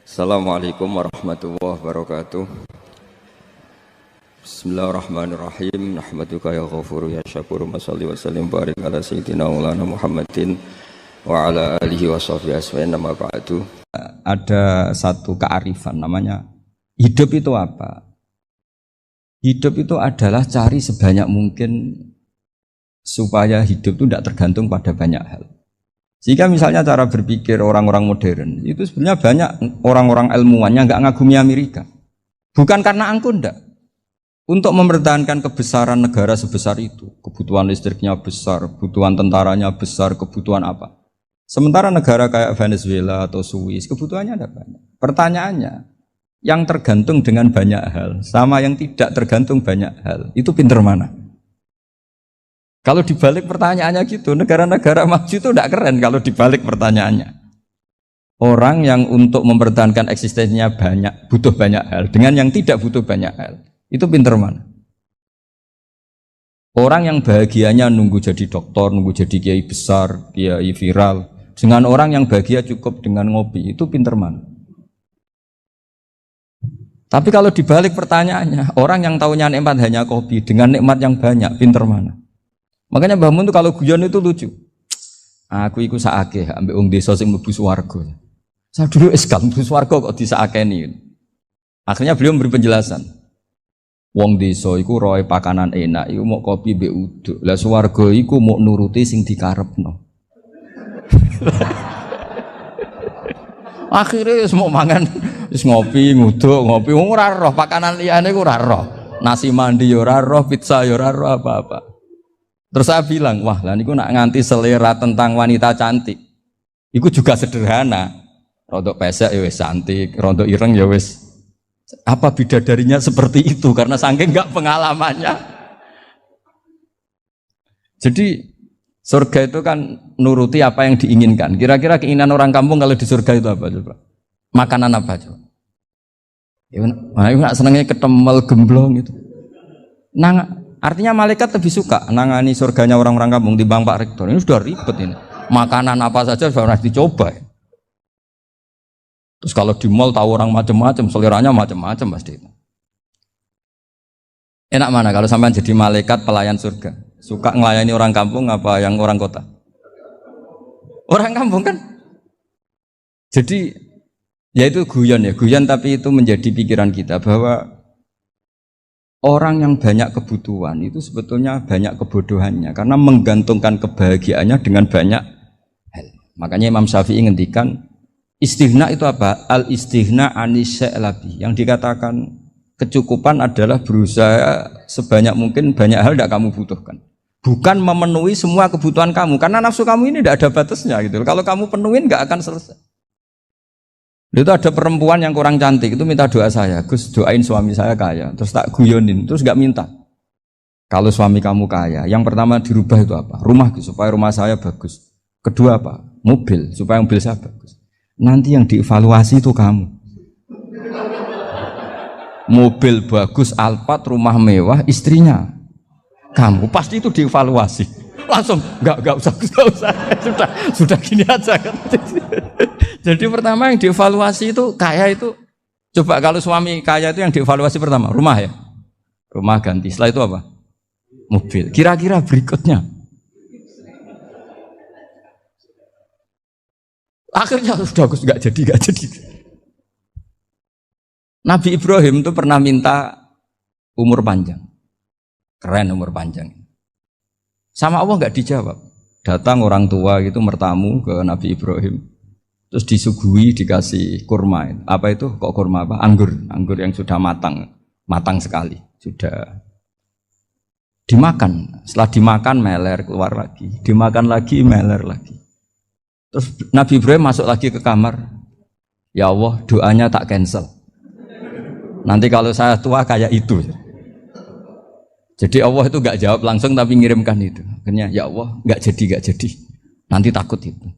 Assalamualaikum warahmatullahi wabarakatuh. Bismillahirrahmanirrahim. Nahmaduka ya ghafuru ya syakuru. Mashalli wa sallim barik ala sayyidina maulana Muhammadin wa ala alihi wa sahbihi aswa'in nama ba'du. Ada satu kearifan namanya hidup itu apa? Hidup itu adalah cari sebanyak mungkin supaya hidup itu tidak tergantung pada banyak hal. Jika misalnya cara berpikir orang-orang modern itu sebenarnya banyak orang-orang ilmuwan yang nggak ngagumi Amerika, bukan karena angkuh ndak. Untuk mempertahankan kebesaran negara sebesar itu, kebutuhan listriknya besar, kebutuhan tentaranya besar, kebutuhan apa? Sementara negara kayak Venezuela atau Swiss kebutuhannya ada banyak. Pertanyaannya, yang tergantung dengan banyak hal sama yang tidak tergantung banyak hal itu pinter mana? Kalau dibalik pertanyaannya gitu, negara-negara maju itu tidak keren kalau dibalik pertanyaannya. Orang yang untuk mempertahankan eksistensinya banyak, butuh banyak hal, dengan yang tidak butuh banyak hal, itu pinter mana? Orang yang bahagianya nunggu jadi dokter, nunggu jadi kiai besar, kiai viral, dengan orang yang bahagia cukup dengan ngopi, itu pinter mana? Tapi kalau dibalik pertanyaannya, orang yang tahunya nikmat hanya kopi, dengan nikmat yang banyak, pinter mana? Makanya Mbah Mun tuh kalau guyon itu lucu. Aku iku sakake ambek wong desa sing mlebu swarga. Saya dulu eskal mlebu swarga kok disakeni. Akhirnya beliau memberi penjelasan. Wong desa iku roe pakanan enak, iku mau kopi mbek uduk. Lah swarga iku mau nuruti sing dikarepno. Akhirnya wis mau mangan, wis ngopi, nguduk, ngopi wong ora roh pakanan liyane iku ora roh. Nasi mandi ya ora roh, pizza ya ora roh apa-apa. Terus saya bilang, wah lah niku nak nganti selera tentang wanita cantik. Iku juga sederhana. Rontok pesek ya wis cantik, rontok ireng ya wis. Apa bidadarinya seperti itu karena saking enggak pengalamannya. Jadi surga itu kan nuruti apa yang diinginkan. Kira-kira keinginan orang kampung kalau di surga itu apa coba? Makanan apa coba? Ya, nak senengnya ketemel gemblong gitu. Artinya malaikat lebih suka nangani surganya orang-orang kampung timbang Pak Rektor. Ini sudah ribet ini. Makanan apa saja sudah pernah dicoba. Ya. Terus kalau di mall tahu orang macam-macam, seleranya macam-macam pasti. Enak mana kalau sampai jadi malaikat pelayan surga? Suka ngelayani orang kampung apa yang orang kota? Orang kampung kan? Jadi ya itu guyon tapi itu menjadi pikiran kita bahwa orang yang banyak kebutuhan itu sebetulnya banyak kebodohannya karena menggantungkan kebahagiaannya dengan banyak hal. Makanya Imam Syafi'i ngendikan istighna itu apa? Al istighna anisya'i. Yang dikatakan kecukupan adalah berusaha sebanyak mungkin banyak hal tidak kamu butuhkan. Bukan memenuhi semua kebutuhan kamu karena nafsu kamu ini tidak ada batasnya gitu. Kalau kamu penuhin nggak akan selesai. Itu ada perempuan yang kurang cantik itu minta doa saya, Gus doain suami saya kaya, terus tak guyonin, terus nggak minta. Kalau suami kamu kaya, yang pertama dirubah itu apa? Rumah supaya rumah saya bagus. Kedua apa? Mobil supaya mobil saya bagus. Nanti yang dievaluasi itu kamu. Mobil bagus, Alphard, rumah mewah, istrinya kamu pasti itu dievaluasi. Langsung nggak usah sudah gini aja kan. Jadi pertama yang dievaluasi itu kaya itu coba kalau suami kaya itu yang dievaluasi pertama rumah ya, rumah ganti. Setelah itu apa? Mobil. Kira-kira berikutnya akhirnya sudah nggak jadi. Nabi Ibrahim itu pernah minta umur panjang, keren umur panjang. Sama Allah nggak dijawab. Datang orang tua gitu mertamu ke Nabi Ibrahim. Terus disuguhi dikasih kurma. Apa itu? Kok kurma apa? Anggur yang sudah matang sekali. Sudah dimakan. Setelah dimakan meler keluar lagi. Dimakan lagi meler lagi. Terus Nabi Ibrahim masuk lagi ke kamar. Ya Allah, doanya tak cancel. Nanti kalau saya tua kayak itu. Jadi Allah itu nggak jawab langsung tapi ngirimkan itu. Akhirnya ya Allah nggak jadi. Nanti takut itu.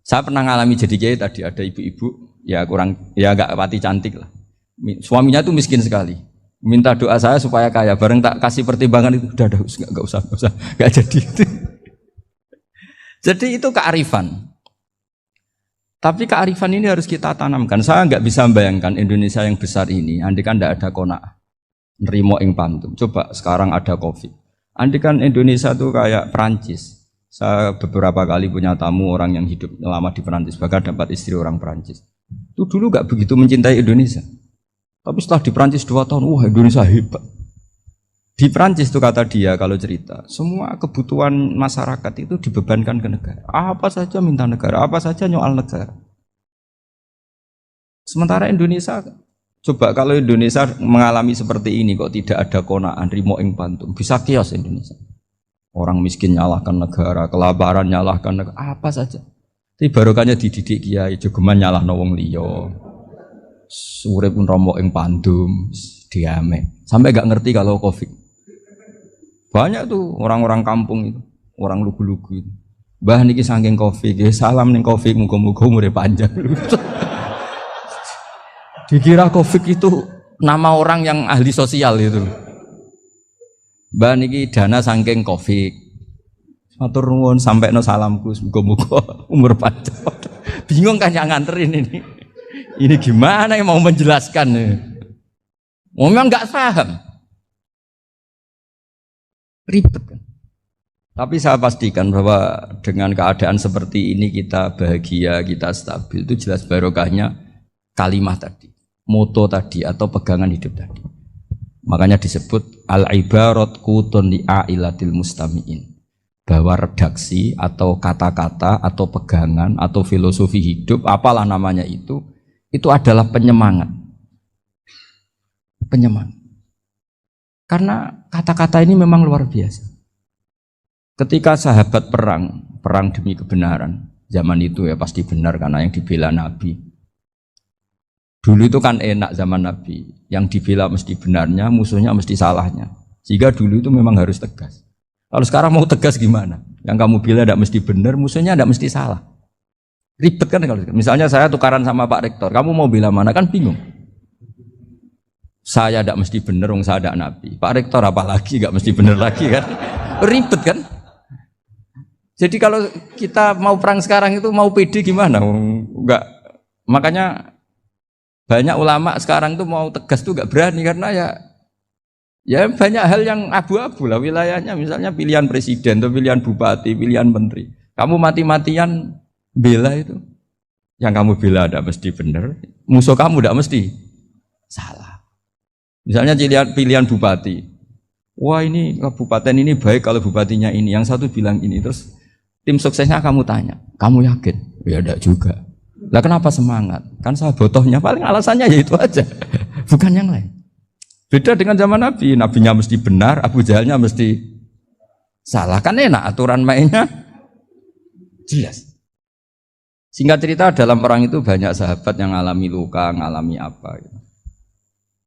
Saya pernah ngalami jadi kiai tadi ada ibu-ibu ya nggak pati cantik lah. Suaminya tuh miskin sekali. Minta doa saya supaya kaya. Bareng tak kasih pertimbangan itu udah nggak usah nggak jadi. Jadi itu kearifan. Tapi kearifan ini harus kita tanamkan. Saya nggak bisa membayangkan Indonesia yang besar ini, andai kan tidak ada qanaah, nerimo ing pantum. Coba sekarang ada Covid. Andai kan Indonesia tuh kayak Perancis. Saya beberapa kali punya tamu orang yang hidup lama di Perancis, bahkan dapat istri orang Perancis. Itu dulu nggak begitu mencintai Indonesia. Tapi setelah di Perancis 2 tahun, wah Indonesia hebat. Di Perancis itu kata dia kalau cerita, semua kebutuhan masyarakat itu dibebankan ke negara. Apa saja minta negara, apa saja nyoal negara. Sementara Indonesia, coba kalau Indonesia mengalami seperti ini kok tidak ada qanaah rimo ing pantum, bisa kios Indonesia. Orang miskin nyalahkan negara, kelaparan nyalahkan negara, apa saja. Tapi barokahnya dididik kiai, jogeman nyalahno wong liya. Urip pun romo ing pandum, diame. Sampai gak ngerti kalau Covid. Banyak tuh orang-orang kampung itu, orang lugu-lugu itu. Mbah niki saking Covid, salam ning Covid, muga-muga umure panjang. Dikira Covid itu nama orang yang ahli sosial itu. Mbah niki dana saking Covid. Matur nuwun sampekno salamku, muga-muga umur panjang. Bingung kan yang nganterin ini. Ini gimana yang mau menjelaskan? Memang nggak paham. Ribet kan. Tapi saya pastikan bahwa dengan keadaan seperti ini kita bahagia, kita stabil, itu jelas barokahnya kalimat tadi, moto tadi atau pegangan hidup tadi. Makanya disebut al-ibarat qutun li'ailatil mustami'in, bahwa redaksi atau kata-kata atau pegangan atau filosofi hidup, apalah namanya itu adalah penyemangat. Penyemangat. Karena kata-kata ini memang luar biasa. Ketika sahabat perang demi kebenaran, zaman itu ya pasti benar karena yang dibela Nabi. Dulu itu kan enak zaman Nabi, yang dibela mesti benarnya, musuhnya mesti salahnya. Sehingga dulu itu memang harus tegas. Kalau sekarang mau tegas gimana? Yang kamu bela tidak mesti benar, musuhnya tidak mesti salah. Ribet kan kalau misalnya saya tukaran sama Pak Rektor, kamu mau bela mana kan bingung. Saya tidak mesti benar, saya tidak Nabi. Pak Rektor apalagi nggak mesti benar lagi kan? Ribet kan? Jadi kalau kita mau perang sekarang itu mau pede gimana? Enggak. Makanya banyak ulama sekarang tuh mau tegas tuh nggak berani karena ya banyak hal yang abu-abu lah wilayahnya. Misalnya pilihan presiden atau pilihan bupati, pilihan menteri. Kamu mati-matian bela itu, yang kamu bela tidak mesti benar, musuh kamu tidak mesti salah. Misalnya pilihan bupati, wah ini kabupaten ini baik kalau bupatinya ini, yang satu bilang ini, terus tim suksesnya kamu tanya, kamu yakin? Ya tidak juga. Lah kenapa semangat? Kan saya botohnya paling alasannya ya itu aja, bukan yang lain. Beda dengan zaman Nabi, Nabinya mesti benar, Abu Jahalnya mesti salah, kan enak aturan mainnya jelas. Singkat cerita dalam perang itu banyak sahabat yang alami luka, ngalami apa gitu.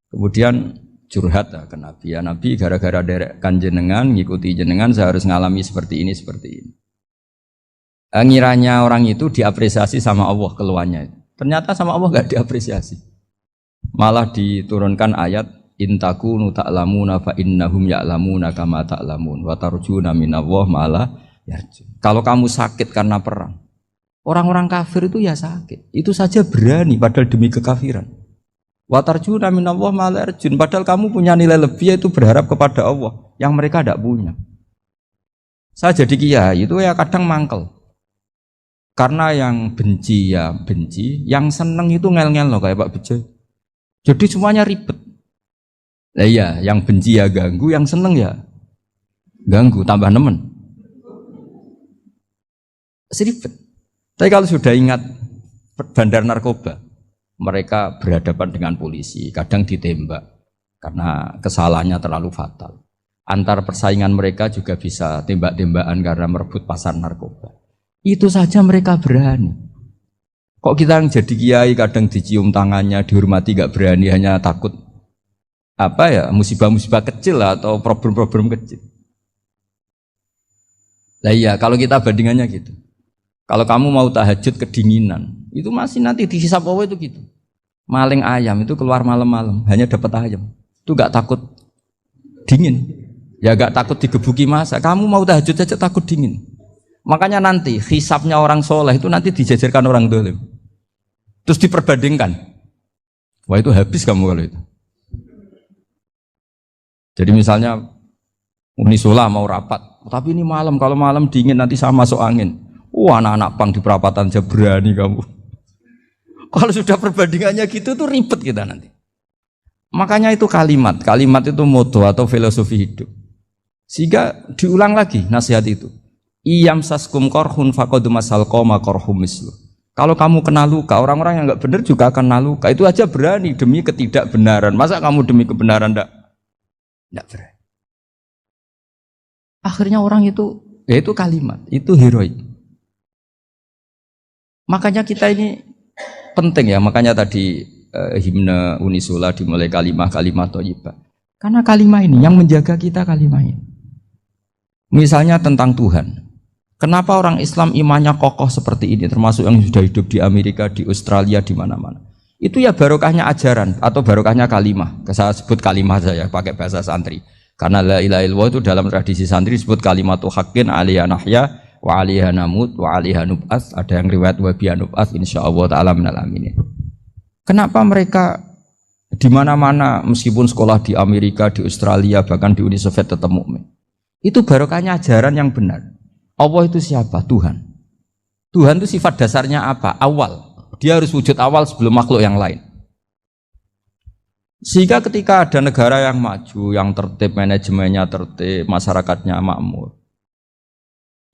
Kemudian curhat ke Nabi, ya Nabi gara-gara derekkan jenengan, ngikuti jenengan saya harus ngalami seperti ini. Ngiranya orang itu diapresiasi sama Allah keluarnya. Ternyata sama Allah gak diapresiasi. Malah diturunkan ayat intakunu ta'lamuna fa innahum ya'lamuna kama ta'lamun wa tarjuna minallah malah yarju. Kalau kamu sakit karena perang, orang-orang kafir itu ya sakit. Itu saja berani padahal demi kekafiran. Wa tarjuna minallah malah yarjun. Padahal kamu punya nilai lebih yaitu berharap kepada Allah yang mereka tidak punya. Saya jadi kiai itu ya kadang mangkel. Karena yang benci ya benci, yang seneng itu ngel-ngel loh kayak Pak Bejo. Jadi semuanya ribet. Nah iya, yang benci ya ganggu, yang seneng ya ganggu, tambah nemen. Seribet. Tapi kalau sudah ingat bandar narkoba, mereka berhadapan dengan polisi, kadang ditembak karena kesalahannya terlalu fatal. Antar persaingan mereka juga bisa tembak-tembakan karena merebut pasar narkoba. Itu saja mereka berani. Kok kita yang jadi kiai kadang dicium tangannya, dihormati gak berani, hanya takut apa ya, musibah-musibah kecil lah, atau problem-problem kecil. Lah iya, kalau kita bandingannya gitu. Kalau kamu mau tahajud kedinginan, itu masih nanti dihisab Allah itu gitu. Maling ayam itu keluar malam-malam, hanya dapat ayam. Itu gak takut dingin. Ya gak takut digebuki masa. Kamu mau tahajud saja takut dingin. Makanya nanti hisabnya orang soleh itu nanti dijajarkan orang dolim. Terus diperbandingkan. Wah itu habis kamu kalau itu. Jadi misalnya Unisula mau rapat, tapi ini malam, kalau malam dingin nanti saya masuk angin. Wah anak-anak pang di perapatan aja berani kamu. Kalau sudah perbandingannya gitu tuh ribet kita nanti. Makanya itu kalimat itu moto atau filosofi hidup. Sehingga diulang lagi nasihat itu. Iyam saskum korhun fakodu masal koma korhum mislu. Kalau kamu kena luka, orang-orang yang nggak benar juga akan kena luka. Itu aja berani demi ketidakbenaran. Masa kamu demi kebenaran enggak berani? Akhirnya orang itu, ya itu kalimat, itu heroik. Makanya kita ini penting ya, makanya tadi himne Unisula dimulai kalimat thayyibah. Karena kalimat ini yang menjaga kita kalimat ini. Misalnya tentang Tuhan. Kenapa orang Islam imannya kokoh seperti ini, termasuk yang sudah hidup di Amerika, di Australia, di mana-mana. Itu ya barokahnya ajaran atau barokahnya kalimah. Saya sebut kalimah saja pakai bahasa santri. Karena la ilaha illallah itu dalam tradisi santri disebut kalimatu haqqin alaiha nahya wa alaiha namut wa alaiha nub'ats. Ada yang riwayat wa biha nub'ats insyaallah taala minal aminin. Kenapa mereka di mana-mana meskipun sekolah di Amerika, di Australia, bahkan di Uni Soviet tetap mukmin? Itu barokahnya ajaran yang benar. Allah itu siapa? Tuhan. Tuhan itu sifat dasarnya apa? Awal. Dia harus wujud awal sebelum makhluk yang lain. Sehingga ketika ada negara yang maju, yang tertib, manajemennya tertib, masyarakatnya makmur,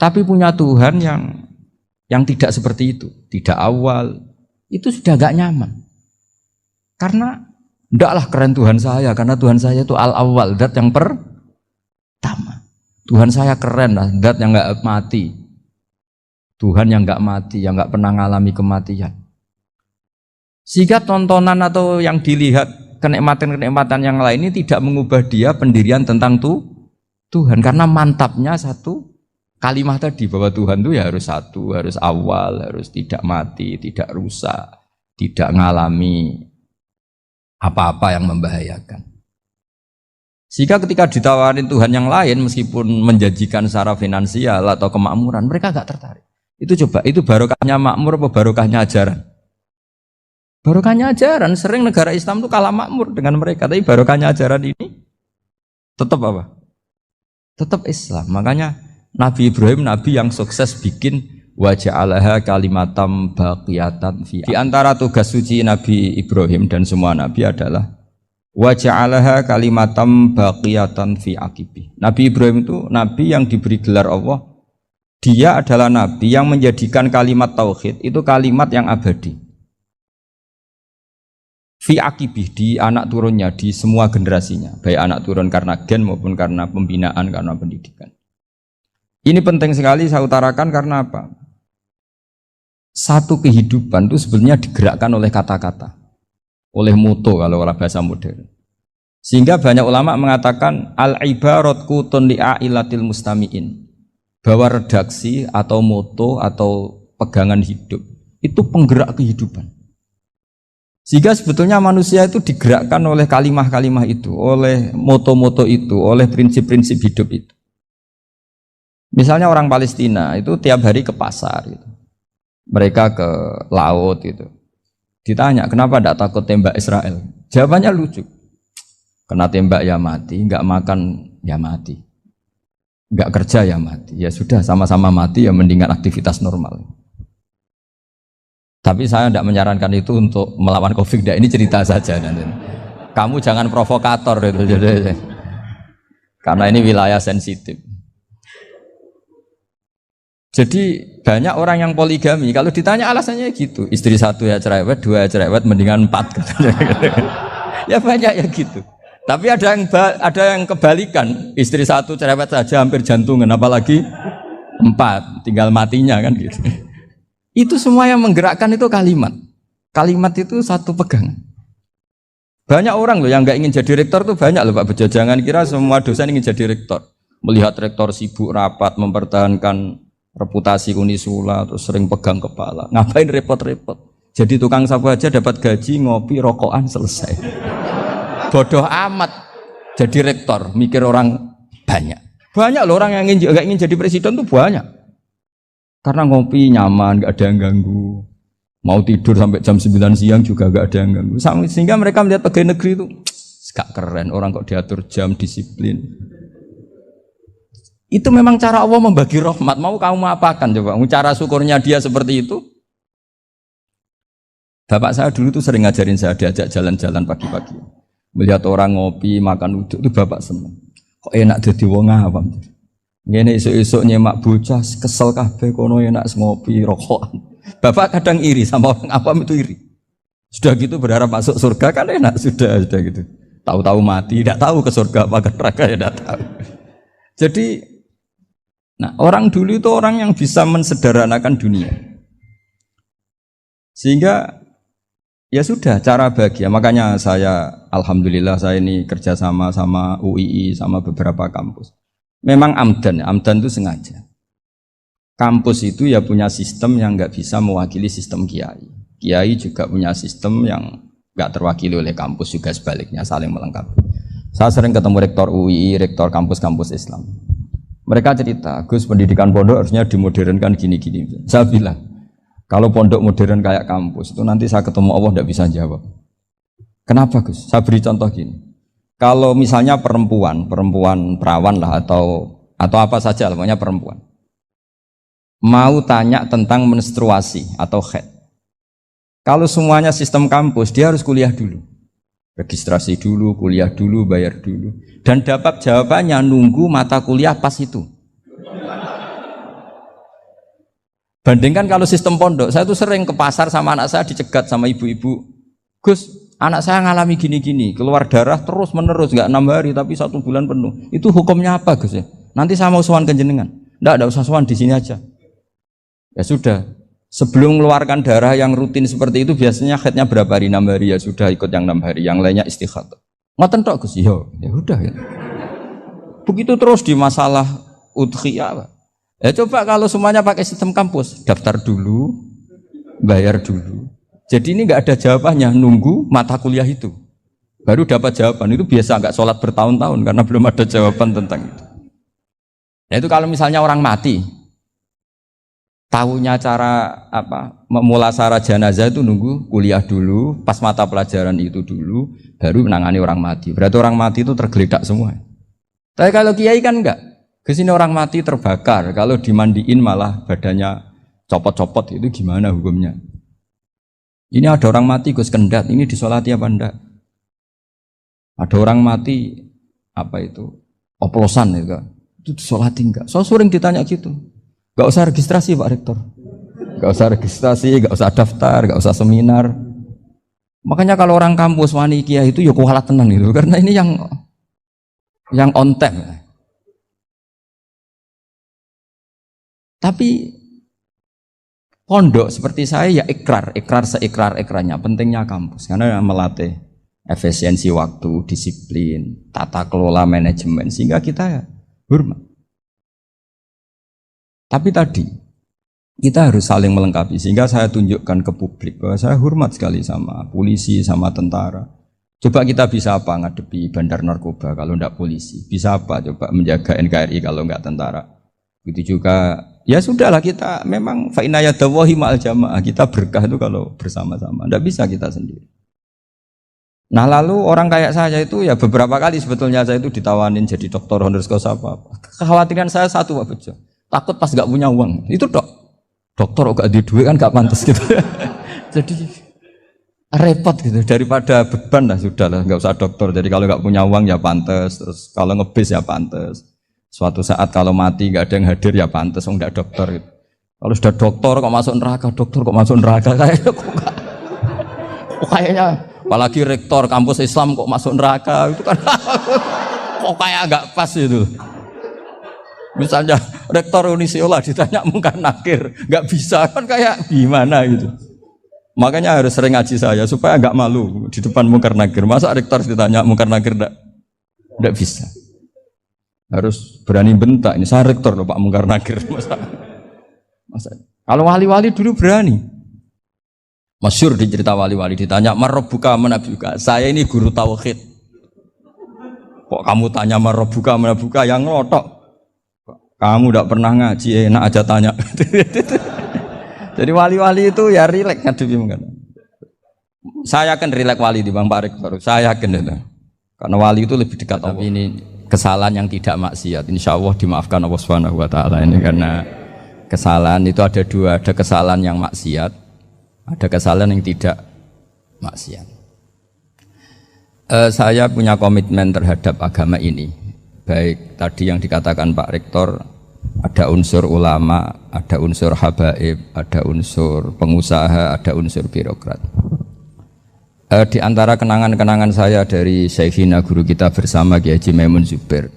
tapi punya Tuhan yang tidak seperti itu, tidak awal, itu sudah gak nyaman. Karena ndaklah keren Tuhan saya, karena Tuhan saya itu al-awwal, zat yang pertama. Tuhan saya keren lah, zat yang gak mati. Tuhan yang gak mati, yang gak pernah mengalami kematian. Sehingga tontonan atau yang dilihat kenikmatan-kenikmatan yang lain ini tidak mengubah dia pendirian tentang Tuhan. Karena mantapnya satu kalimat tadi bahwa Tuhan itu ya harus satu, harus awal, harus tidak mati, tidak rusak, tidak mengalami apa-apa yang membahayakan. Sehingga ketika ditawarin Tuhan yang lain meskipun menjanjikan secara finansial atau kemakmuran, mereka gak tertarik. Itu coba, itu barokahnya makmur apa barokahnya ajaran? Barokahnya ajaran. Sering negara Islam itu kalah makmur dengan mereka, tapi barokahnya ajaran ini tetap apa? Tetap Islam. Makanya Nabi Ibrahim, Nabi yang sukses bikin wa ja'alaha kalimatam baqiyatan fi. Di antara tugas suci Nabi Ibrahim dan semua Nabi adalah wa ja'alaha kalimatam baqiyatan fi aqibi. Nabi Ibrahim itu Nabi yang diberi gelar Allah. Dia adalah Nabi yang menjadikan kalimat tauhid itu kalimat yang abadi. Fi akibih, di anak turunnya, di semua generasinya, baik anak turun karena gen maupun karena pembinaan, karena pendidikan. Ini penting sekali saya utarakan karena apa? Satu kehidupan itu sebenarnya digerakkan oleh kata-kata, oleh moto kalau bahasa modern. Sehingga banyak ulama mengatakan al-ibarat kutun li'ailatil mustami'in, bahwa redaksi atau moto atau pegangan hidup itu penggerak kehidupan. Sehingga sebetulnya manusia itu digerakkan oleh kalimah-kalimah itu, oleh moto-moto itu, oleh prinsip-prinsip hidup itu. Misalnya orang Palestina itu tiap hari ke pasar gitu. Mereka ke laut gitu. Ditanya, kenapa tidak takut tembak Israel? Jawabannya lucu. Kena tembak ya mati, enggak makan ya mati. Enggak kerja ya mati. Ya sudah, sama-sama mati ya mendingan aktivitas normal. Tapi saya tidak menyarankan itu untuk melawan COVID. Ini cerita saja nanti. Kamu jangan provokator itu. Karena ini wilayah sensitif. Jadi banyak orang yang poligami. Kalau ditanya alasannya gitu, istri satu ya cerewet, dua ya cerewet, mendingan 4. Ya banyak ya gitu. Tapi ada yang kebalikan. Istri satu cerewet saja hampir jantungan, apalagi 4, tinggal matinya kan gitu. Itu semua yang menggerakkan itu kalimat. Kalimat itu satu pegangan. Banyak orang loh yang nggak ingin jadi rektor tuh banyak loh Pak Bejo. Jangan kira semua dosen ingin jadi rektor. Melihat rektor sibuk rapat mempertahankan reputasi Unisula terus sering pegang kepala. Ngapain repot-repot? Jadi tukang sapu aja dapat gaji, ngopi, rokokan selesai. Bodoh amat jadi rektor, mikir orang banyak. Banyak loh orang yang nggak ingin jadi presiden tuh banyak. Karena ngopi nyaman, gak ada yang ganggu. Mau tidur sampai jam 9 siang juga gak ada yang ganggu. Sehingga mereka melihat pegawai negeri itu gak keren, orang kok diatur jam, disiplin. Itu memang cara Allah membagi rahmat. Mau kamu apakan coba? Cara syukurnya dia seperti itu. Bapak saya dulu tuh sering ngajarin saya, diajak jalan-jalan pagi-pagi. Melihat orang ngopi, makan uduk itu bapak seneng. Kok enak jadi wong awam. Ngene esuk-esuk nyemak bocah kesel kabeh kono enak ngopi rokokan. Bapak kadang iri sama orang awam itu iri. Sudah gitu berharap masuk surga kan enak sudah gitu. Tahu-tahu mati, tidak tahu ke surga apa ke neraka ya tidak tahu. Jadi, nah orang dulu itu orang yang bisa mensederhanakan dunia. Sehingga ya sudah cara bahagia. Makanya saya alhamdulillah saya ini kerjasama sama UII sama beberapa kampus. Memang amdan itu sengaja. Kampus itu ya punya sistem yang nggak bisa mewakili sistem kiai. Kiai juga punya sistem yang nggak terwakili oleh kampus juga sebaliknya saling melengkapi. Saya sering ketemu rektor UII, rektor kampus-kampus Islam. Mereka cerita, Gus pendidikan pondok harusnya dimodernkan gini-gini. Saya bilang, kalau pondok modern kayak kampus itu nanti saya ketemu Allah nggak bisa jawab. Kenapa Gus? Saya beri contoh gini. Kalau misalnya perempuan perawan lah atau apa saja, namanya perempuan. Mau tanya tentang menstruasi atau haid. Kalau semuanya sistem kampus, dia harus kuliah dulu. Registrasi dulu, kuliah dulu, bayar dulu. Dan dapat jawabannya nunggu mata kuliah pas itu. Bandingkan kalau sistem pondok, saya tuh sering ke pasar sama anak saya dicegat sama ibu-ibu. Gus, anak saya ngalami gini-gini, keluar darah terus menerus, nggak 6 hari tapi 1 bulan penuh. Itu hukumnya apa Gus ya? Nanti saya mau sowan ke jenengan. Nggak usah sowan di sini aja. Ya sudah, sebelum mengeluarkan darah yang rutin seperti itu biasanya haidnya berapa hari? 6 hari ya sudah ikut yang 6 hari, yang lainnya istighatsah. Ngoten tok Gus, ya udah ya. Begitu terus di masalah udhiyah. Ya coba kalau semuanya pakai sistem kampus, daftar dulu, bayar dulu. Jadi ini nggak ada jawabannya, nunggu mata kuliah itu. Baru dapat jawaban, itu biasa nggak sholat bertahun-tahun karena belum ada jawaban tentang itu. Nah itu kalau misalnya orang mati, tahunya cara memulasara jenazah itu nunggu kuliah dulu, pas mata pelajaran itu dulu, baru menangani orang mati. Berarti orang mati itu tergeledak semua. Tapi kalau kiai kan enggak. Kesini orang mati terbakar, kalau dimandiin malah badannya copot-copot, itu gimana hukumnya? Ini ada orang mati Gus Kendat, ini disolati apa enggak? Ada orang mati oplosan itu disolati enggak? So sering ditanya gitu. Gak usah registrasi Pak Rektor, gak usah registrasi, gak usah daftar, gak usah seminar. Makanya kalau orang kampus wani kiai itu ya kualat tenang gitu, karena ini yang on time. Tapi pondok seperti saya ya ikrar seikrar-ikrarnya. Pentingnya kampus karena melatih efisiensi waktu, disiplin, tata kelola manajemen sehingga kita ya hormat. Tapi tadi kita harus saling melengkapi sehingga saya tunjukkan ke publik bahwa saya hormat sekali sama polisi, sama tentara. Coba kita bisa apa ngadepi bandar narkoba kalau enggak polisi? Bisa apa coba menjaga NKRI kalau enggak tentara? Begitu juga ya sudahlah kita memang fa inna yadallahi ma'al jamaah, kita berkah itu kalau bersama-sama, enggak bisa kita sendiri. Nah lalu orang kayak saya itu ya beberapa kali sebetulnya saya itu ditawanin jadi doktor honoris causa apa. Kekhawatiran saya satu Pak Bejo, takut pas enggak punya uang. Itu dokter kok di duit kan enggak pantas gitu. Jadi repot gitu, daripada beban lah sudahlah enggak usah dokter. Jadi kalau enggak punya uang ya pantas, terus kalau ngebis ya pantas. Suatu saat kalau mati nggak ada yang hadir ya pantas, enggak dokter gitu. Kalau sudah dokter kok masuk neraka, kayaknya apalagi rektor kampus Islam kok masuk neraka itu kan kok kayak agak pas itu. Misalnya rektor Unisiola ditanya mungkar nakir, nggak bisa kan kayak gimana gitu. Makanya harus sering ngaji saya supaya nggak malu di depan mungkar nakir. Masa rektor ditanya mungkar nakir nggak bisa. Harus berani bentak, ini saya rektor loh Pak Mungkar Nakir. Masa. Kalau wali-wali dulu berani. Masyhur di cerita wali-wali ditanya marabbuka manabuka, saya ini guru tauhid. Kok kamu tanya marabbuka manabuka, yang ngelotok. Kamu tidak pernah ngaji, enak aja tanya. Jadi wali-wali itu ya rileks ngadepi mungkin. Saya akan rileks wali di Bang Parik baru. Saya yakin itu. Karena wali itu lebih dekat Allah. Tapi ini kesalahan yang tidak maksiat. Insya Allah dimaafkan Allah Subhanahu Wa Taala ini karena kesalahan itu ada dua. Ada kesalahan yang maksiat, ada kesalahan yang tidak maksiat. Saya punya komitmen terhadap agama ini. Baik tadi yang dikatakan Pak Rektor, ada unsur ulama, ada unsur habaib, ada unsur pengusaha, ada unsur birokrat. Di antara kenangan-kenangan saya dari Syekhina guru kita bersama Kiai Haji Maimun Zubair,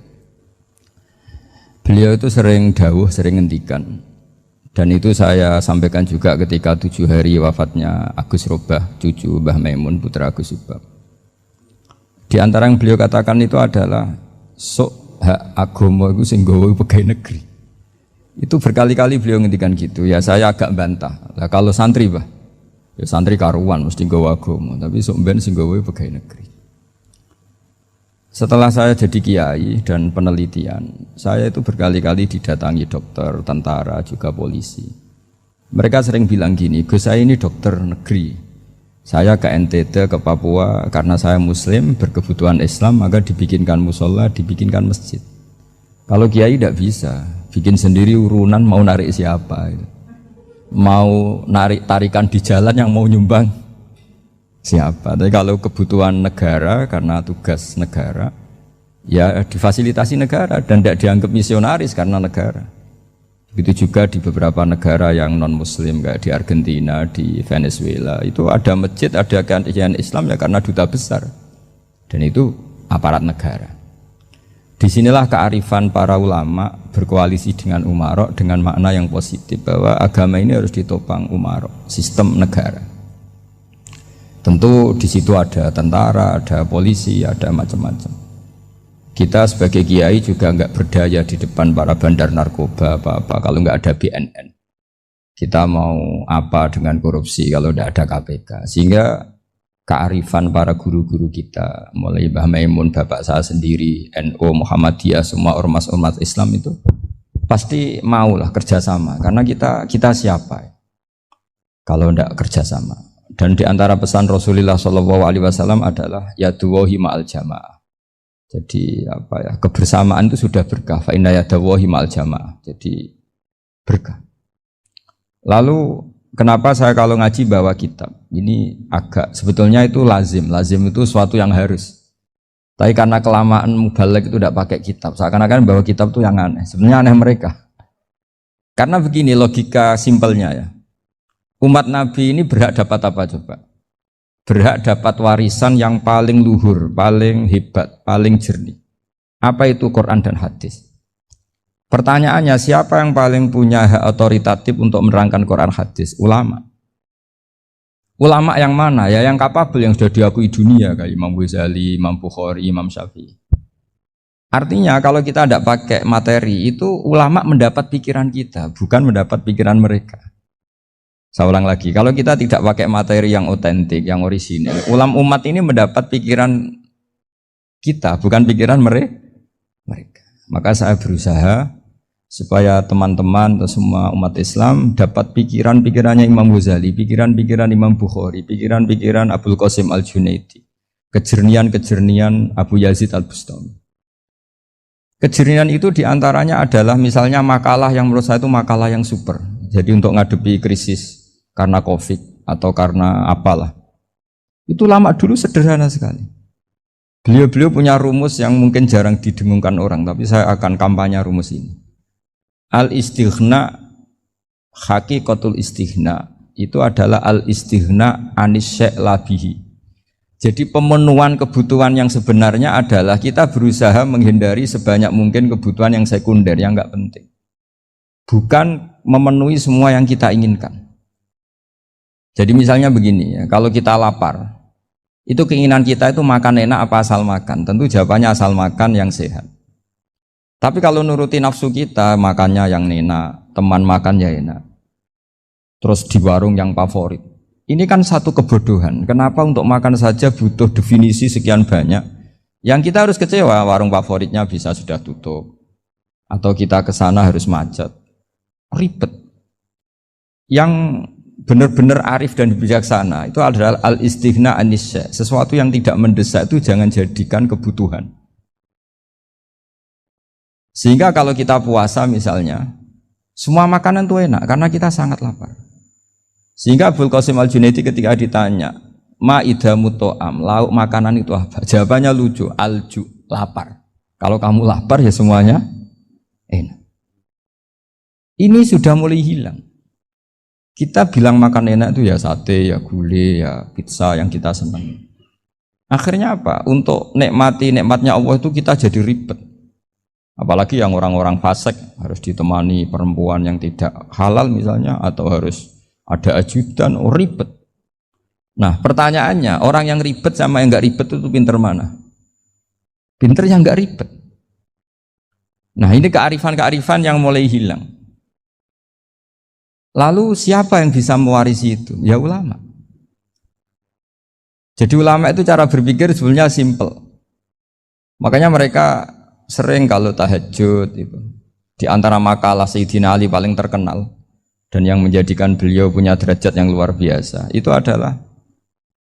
beliau itu sering dawuh, sering ngendikan, dan itu saya sampaikan juga ketika 7 hari wafatnya Agus Robah, cucu Mbah Maimun, putra Agus Subah. Di antara yang beliau katakan itu adalah sok hak agama itu sing gawe pegawai negeri. Itu berkali-kali beliau ngendikan gitu. Ya saya agak bantah. Lah kalau santri, Bah, ya santri karuan mesti gawe agama, tapi sok ben sing gawe pegawai negeri. Setelah saya jadi kiai dan penelitian, saya itu berkali-kali didatangi dokter, tentara, juga polisi. Mereka sering bilang gini, Gus saya ini dokter negeri. Saya ke NTT, ke Papua, karena saya muslim, berkebutuhan Islam, maka dibikinkan musola, dibikinkan masjid. Kalau kiai tidak bisa, bikin sendiri urunan mau narik siapa. Mau narik tarikan di jalan yang mau nyumbang siapa. Tapi kalau kebutuhan negara, karena tugas negara, ya difasilitasi negara dan tidak dianggap misionaris karena negara. Begitu juga di beberapa negara yang non-muslim kayak di Argentina, di Venezuela, itu ada masjid, ada kajian Islam ya karena duta besar. Dan itu aparat negara. Disinilah kearifan para ulama berkoalisi dengan umarok dengan makna yang positif bahwa agama ini harus ditopang umarok, sistem negara. Tentu di situ ada tentara, ada polisi, ada macam-macam. Kita sebagai kiai juga enggak berdaya di depan para bandar narkoba apa-apa kalau enggak ada BNN. Kita mau apa dengan korupsi kalau enggak ada KPK. Sehingga kearifan para guru-guru kita, mulai Mbah Maimun, bapak saya sendiri, NU, Muhammadiyah, semua ormas-ormas Islam itu pasti maulah kerjasama. Karena kita siapa ya? Kalau enggak kerjasama. Dan di antara pesan Rasulullah SAW adalah yaduwahi ma'al jamaah. Jadi apa ya, kebersamaan itu sudah berkah. Fa inna yadallahi ma'al jamaah. Jadi berkah. Lalu kenapa saya kalau ngaji bawa kitab? Ini agak sebetulnya itu lazim. Lazim itu suatu yang harus. Tapi karena kelamaan mubalek itu tidak pakai kitab. Seakan-akan bawa kitab itu yang aneh. Sebenarnya aneh mereka. Karena begini logika simpelnya ya. Umat Nabi ini berhak dapat apa coba? Berhak dapat warisan yang paling luhur, paling hebat, paling jernih. Apa itu Quran dan hadis? Pertanyaannya, siapa yang paling punya hak otoritatif untuk menerangkan Quran hadis? Ulama. Ulama yang mana? Ya yang kapabel, yang sudah diakui dunia kayak Imam Ghazali, Imam Bukhari, Imam Syafi'i. Artinya kalau kita tidak pakai materi itu ulama mendapat pikiran kita, bukan mendapat pikiran mereka. Saya ulang lagi, kalau kita tidak pakai materi yang otentik, yang orisinil, umat ini mendapat pikiran kita, bukan pikiran mereka. Maka saya berusaha supaya teman-teman atau semua umat Islam dapat pikiran-pikirannya Imam Ghazali, pikiran-pikiran Imam Bukhari, pikiran-pikiran Abdul Qasim Al-Junaidi, kejernian-kejernian Abu Yazid Al-Bustami. Kejernian itu diantaranya adalah misalnya makalah yang menurut saya itu makalah yang super. Jadi untuk ngadepi krisis karena COVID atau karena apalah, itu lama dulu sederhana sekali. Beliau-beliau punya rumus yang mungkin jarang didengungkan orang, tapi saya akan kampanye rumus ini. Al-istighna, haqiqatul istighna, itu adalah al-istighna anis syai' labihi. Jadi pemenuhan kebutuhan yang sebenarnya adalah kita berusaha menghindari sebanyak mungkin kebutuhan yang sekunder, yang enggak penting. Bukan memenuhi semua yang kita inginkan. Jadi misalnya begini ya, kalau kita lapar, itu keinginan kita itu makan enak apa asal makan? Tentu jawabannya asal makan yang sehat. Tapi kalau nuruti nafsu kita, makannya yang enak, teman makan ya enak. Terus di warung yang favorit. Ini kan satu kebodohan. Kenapa untuk makan saja butuh definisi sekian banyak? Yang kita harus kecewa, warung favoritnya bisa sudah tutup. Atau kita ke sana harus macet. Ribet. yang benar-benar arif dan bijaksana itu adalah al-istighna anisya. Sesuatu yang tidak mendesak itu jangan jadikan kebutuhan. Sehingga kalau kita puasa misalnya, semua makanan itu enak karena kita sangat lapar. Sehingga Abul Qasim Al-Junaidi ketika ditanya, ma idamu to'am, lauk makanan itu apa? Jawabannya lucu, alju, lapar. Kalau kamu lapar ya semuanya enak. Ini sudah mulai hilang. Kita bilang makan enak itu ya sate, ya gulai, ya pizza yang kita senang. Akhirnya apa? Untuk nikmati nikmatnya Allah itu kita jadi ribet. Apalagi yang orang-orang fasik harus ditemani perempuan yang tidak halal misalnya, atau harus ada ajudan, ribet. Nah pertanyaannya, orang yang ribet sama yang nggak ribet itu pinter mana? Pinter yang nggak ribet. Nah ini kearifan-kearifan yang mulai hilang. Lalu siapa yang bisa mewarisi itu? Ya ulama. Jadi ulama itu cara berpikir sebenarnya simple. Makanya mereka sering kalau tahajud itu, di antara makalah Sayyidina Ali paling terkenal dan yang menjadikan beliau punya derajat yang luar biasa itu adalah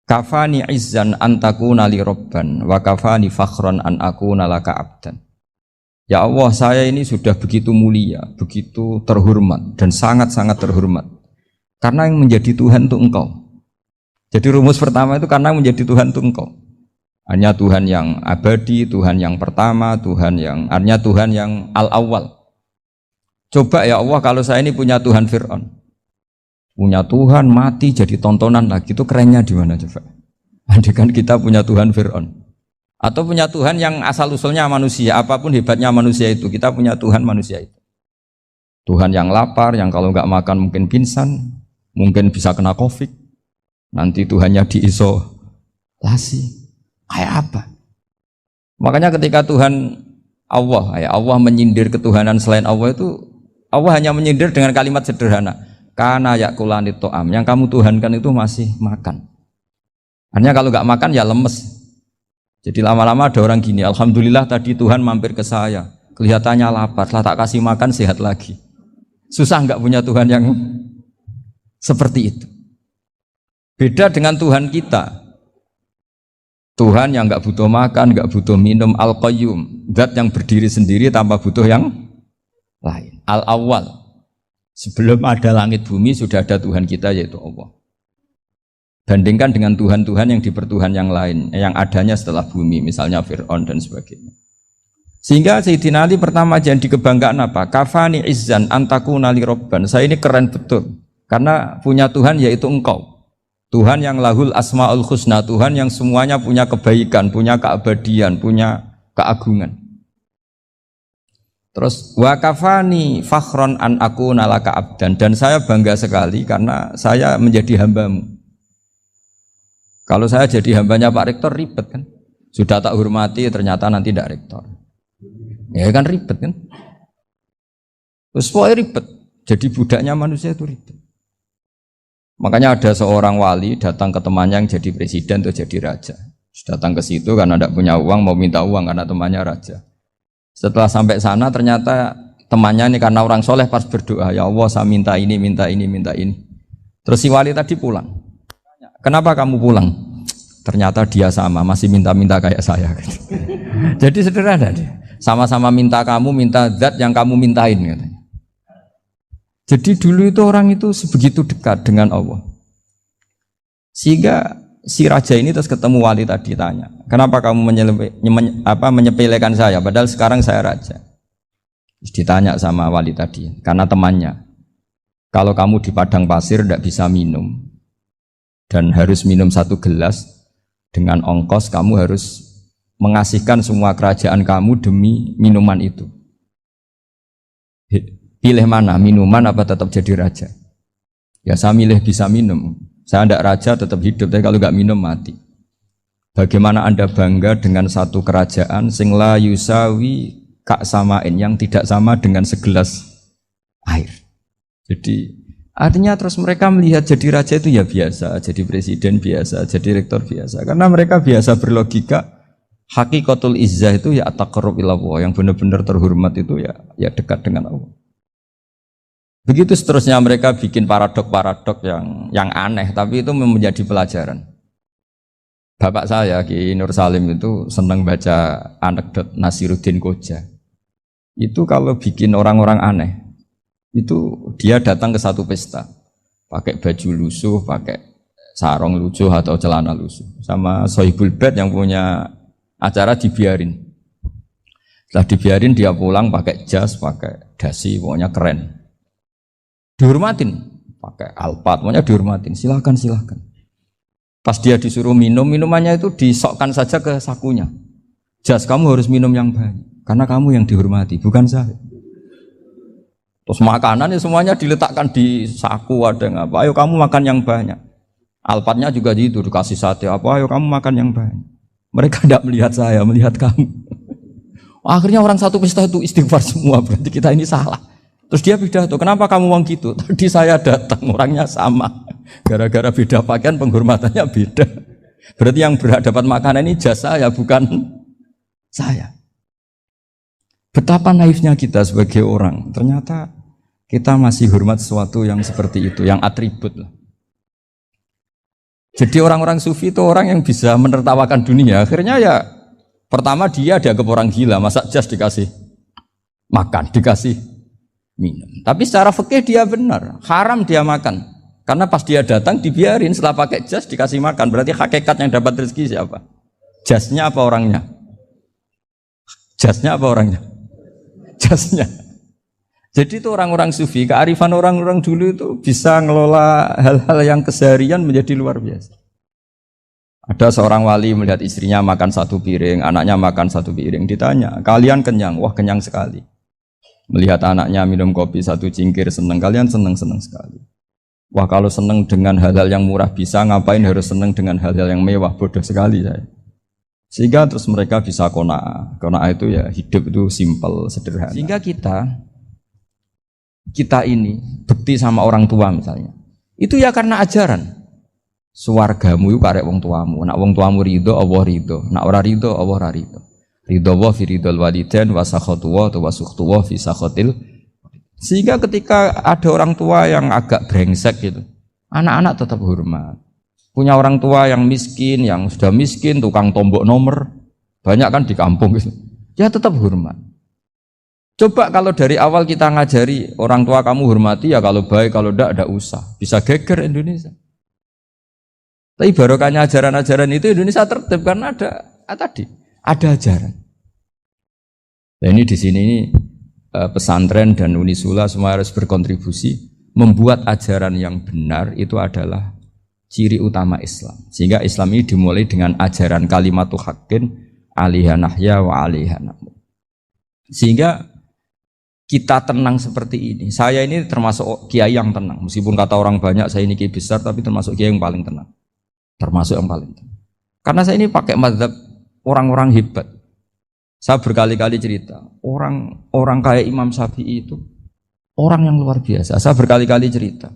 kafani izzan antakuna li robban wa kafani fakhran an akuna laka abdan. Ya Allah, saya ini sudah begitu mulia, begitu terhormat dan sangat-sangat terhormat karena yang menjadi Tuhan itu Engkau. Jadi rumus pertama itu karena menjadi Tuhan itu Engkau. Hanya Tuhan yang abadi, Tuhan yang pertama, hanya Tuhan yang al-awwal. Coba ya Allah, kalau saya ini punya Tuhan Fir'aun, punya Tuhan mati jadi tontonan lagi, itu kerennya di mana coba? Andaikan kita punya Tuhan Fir'aun, atau punya Tuhan yang asal usulnya manusia, apapun hebatnya manusia itu, kita punya Tuhan manusia itu. Tuhan yang lapar, yang kalau nggak makan mungkin pingsan, mungkin bisa kena COVID, nanti Tuhannya diisolasi. Kayak apa? Makanya ketika Tuhan Allah menyindir ketuhanan selain Allah itu, Allah hanya menyindir dengan kalimat sederhana, kana yakulani to'am, yang kamu tuhankan itu masih makan. Hanya kalau nggak makan ya lemes. Jadi lama-lama ada orang gini, alhamdulillah tadi Tuhan mampir ke saya, kelihatannya lapar, setelah tak kasih makan sehat lagi. Susah nggak punya Tuhan yang seperti itu. Beda dengan Tuhan kita. Tuhan yang nggak butuh makan, nggak butuh minum, al-qayyum, zat yang berdiri sendiri tanpa butuh yang lain. Al-awwal, sebelum ada langit bumi sudah ada Tuhan kita yaitu Allah. Bandingkan dengan Tuhan-Tuhan yang dipertuhan yang lain, yang adanya setelah bumi, misalnya Fir'aun dan sebagainya. Sehingga Sayyidina Ali pertama jadi kebanggaan apa? Kafani izzan antakuna li robban. Saya ini keren betul, karena punya Tuhan yaitu Engkau. Tuhan yang lahul asma'ul husna, Tuhan yang semuanya punya kebaikan, punya keabadian, punya keagungan. Terus wa kafani fakhron an akuna laka abdan, dan saya bangga sekali karena saya menjadi hambamu. Kalau saya jadi hambanya Pak Rektor ribet kan, sudah tak hormati ternyata nanti tidak rektor, ya kan ribet kan. Terus pokoknya ribet, jadi budaknya manusia itu ribet. Makanya ada seorang wali datang ke temannya yang jadi presiden atau jadi raja. Datang ke situ karena tidak punya uang, mau minta uang karena temannya raja. Setelah sampai sana ternyata temannya ini karena orang soleh pas berdoa, ya Allah saya minta ini, minta ini, minta ini. Terus si wali tadi pulang. Kenapa kamu pulang? Ternyata dia sama, masih minta-minta kayak saya. Jadi sederhana deh. Sama-sama minta kamu, minta zat yang kamu mintain katanya. Jadi dulu itu orang itu sebegitu dekat dengan Allah. Sehingga si raja ini terus ketemu wali tadi tanya, kenapa kamu menyepelekan saya padahal sekarang saya raja? Terus ditanya sama wali tadi, karena temannya, kalau kamu di padang pasir tidak bisa minum dan harus minum 1 gelas, dengan ongkos kamu harus mengasihkan semua kerajaan kamu demi minuman itu. Pilih mana, minuman apa tetap jadi raja? Ya saya milih bisa minum. Saya tidak raja tetap hidup, tapi kalau nggak minum mati. Bagaimana Anda bangga dengan satu kerajaan sing la yusawi kak samain, yang tidak sama dengan segelas air. Jadi artinya terus mereka melihat jadi raja itu ya biasa, jadi presiden biasa, jadi rektor biasa. Karena mereka biasa berlogika, hakikatul izzah itu ya at-taqarrub ila Allah, yang benar-benar terhormat itu ya dekat dengan Allah. Begitu seterusnya mereka bikin paradok-paradok yang aneh, tapi itu menjadi pelajaran. Bapak saya Ki Nur Salim itu senang baca anekdot Nasiruddin Koja. Itu kalau bikin orang-orang aneh, itu dia datang ke satu pesta, pakai baju lusuh, pakai sarung lusuh atau celana lusuh, sama Sohibul Bait yang punya acara dibiarin. Setelah dibiarin dia pulang pakai jas, pakai dasi, pokoknya keren. Dihormatin, pakai alpat, pokoknya dihormatin. Silakan. Pas dia disuruh minum, minumannya itu disokkan saja ke sakunya. Jas, kamu harus minum yang banyak, karena kamu yang dihormati, bukan saya. Terus makanan ya semuanya diletakkan di saku, ada yang apa? Ayo kamu makan yang banyak. Alpatnya juga gitu, dikasih sate apa? Ayo kamu makan yang banyak. Mereka tidak melihat saya, melihat kamu. Akhirnya orang satu pesta itu istighfar semua, berarti kita ini salah. Terus dia pidato, kenapa kamu uang gitu? Tadi saya datang, orangnya sama. Gara-gara beda pakaian, penghormatannya beda. Berarti yang berhak dapat makanan ini jasa ya, bukan saya. Betapa naifnya kita sebagai orang. Ternyata kita masih hormat sesuatu yang seperti itu, yang atribut lah. Jadi orang-orang sufi itu orang yang bisa menertawakan dunia. Akhirnya ya, pertama dia dianggap orang gila, masa jas dikasih makan, dikasih minum. Tapi secara fikih dia benar, haram dia makan. Karena pas dia datang dibiarin, setelah pakai jas dikasih makan. Berarti hakikat yang dapat rezeki siapa? Jasnya apa orangnya? Jasnya apa orangnya? Jasnya. Jadi itu orang-orang sufi, kearifan orang-orang dulu itu bisa ngelola hal-hal yang keseharian menjadi luar biasa. Ada seorang wali melihat istrinya makan satu piring, anaknya makan satu piring. Ditanya, kalian kenyang? Wah, kenyang sekali. Melihat anaknya minum kopi satu cingkir, senang. Kalian senang-senang sekali. Wah, kalau senang dengan hal-hal yang murah bisa, ngapain harus senang dengan hal-hal yang mewah? Bodoh sekali saya. Sehingga terus mereka bisa qanaah. Qanaah itu ya hidup itu simpel, sederhana. Sehingga kita ini bekti sama orang tua misalnya. Itu ya karena ajaran. Suwargamu itu karek wong tuamu. Nak wong tuamu ridho, Allah ridho. Nak ora ridho, Allah ora ridho. Ridho wa fi ridhol walidain wa sakhatu wa sukhtu wa fi sakhatil. Sehingga ketika ada orang tua yang agak brengsek gitu, anak-anak tetap hormat. Punya orang tua yang miskin, yang sudah miskin, tukang tombok nomor, banyak kan di kampung gitu. Ya tetap hormat. Coba kalau dari awal kita ngajari orang tua kamu hormati ya, kalau baik, kalau enggak usah. Bisa geger Indonesia. Tapi barokahnya ajaran-ajaran itu Indonesia tertib karena ada ajaran. Nah ini di sini pesantren dan Unisula semua harus berkontribusi membuat ajaran yang benar itu adalah ciri utama Islam. Sehingga Islam ini dimulai dengan ajaran kalimatu haqqin alaiha nahya wa alaiha namut. Sehingga kita tenang seperti ini. Saya ini termasuk kiai yang tenang. Meskipun kata orang banyak saya ini kiai besar, tapi termasuk kiai yang paling tenang. Termasuk yang paling tenang. Karena saya ini pakai mazhab orang-orang hebat. Saya berkali-kali cerita, orang kayak Imam Syafi'i itu orang yang luar biasa. Saya berkali-kali cerita,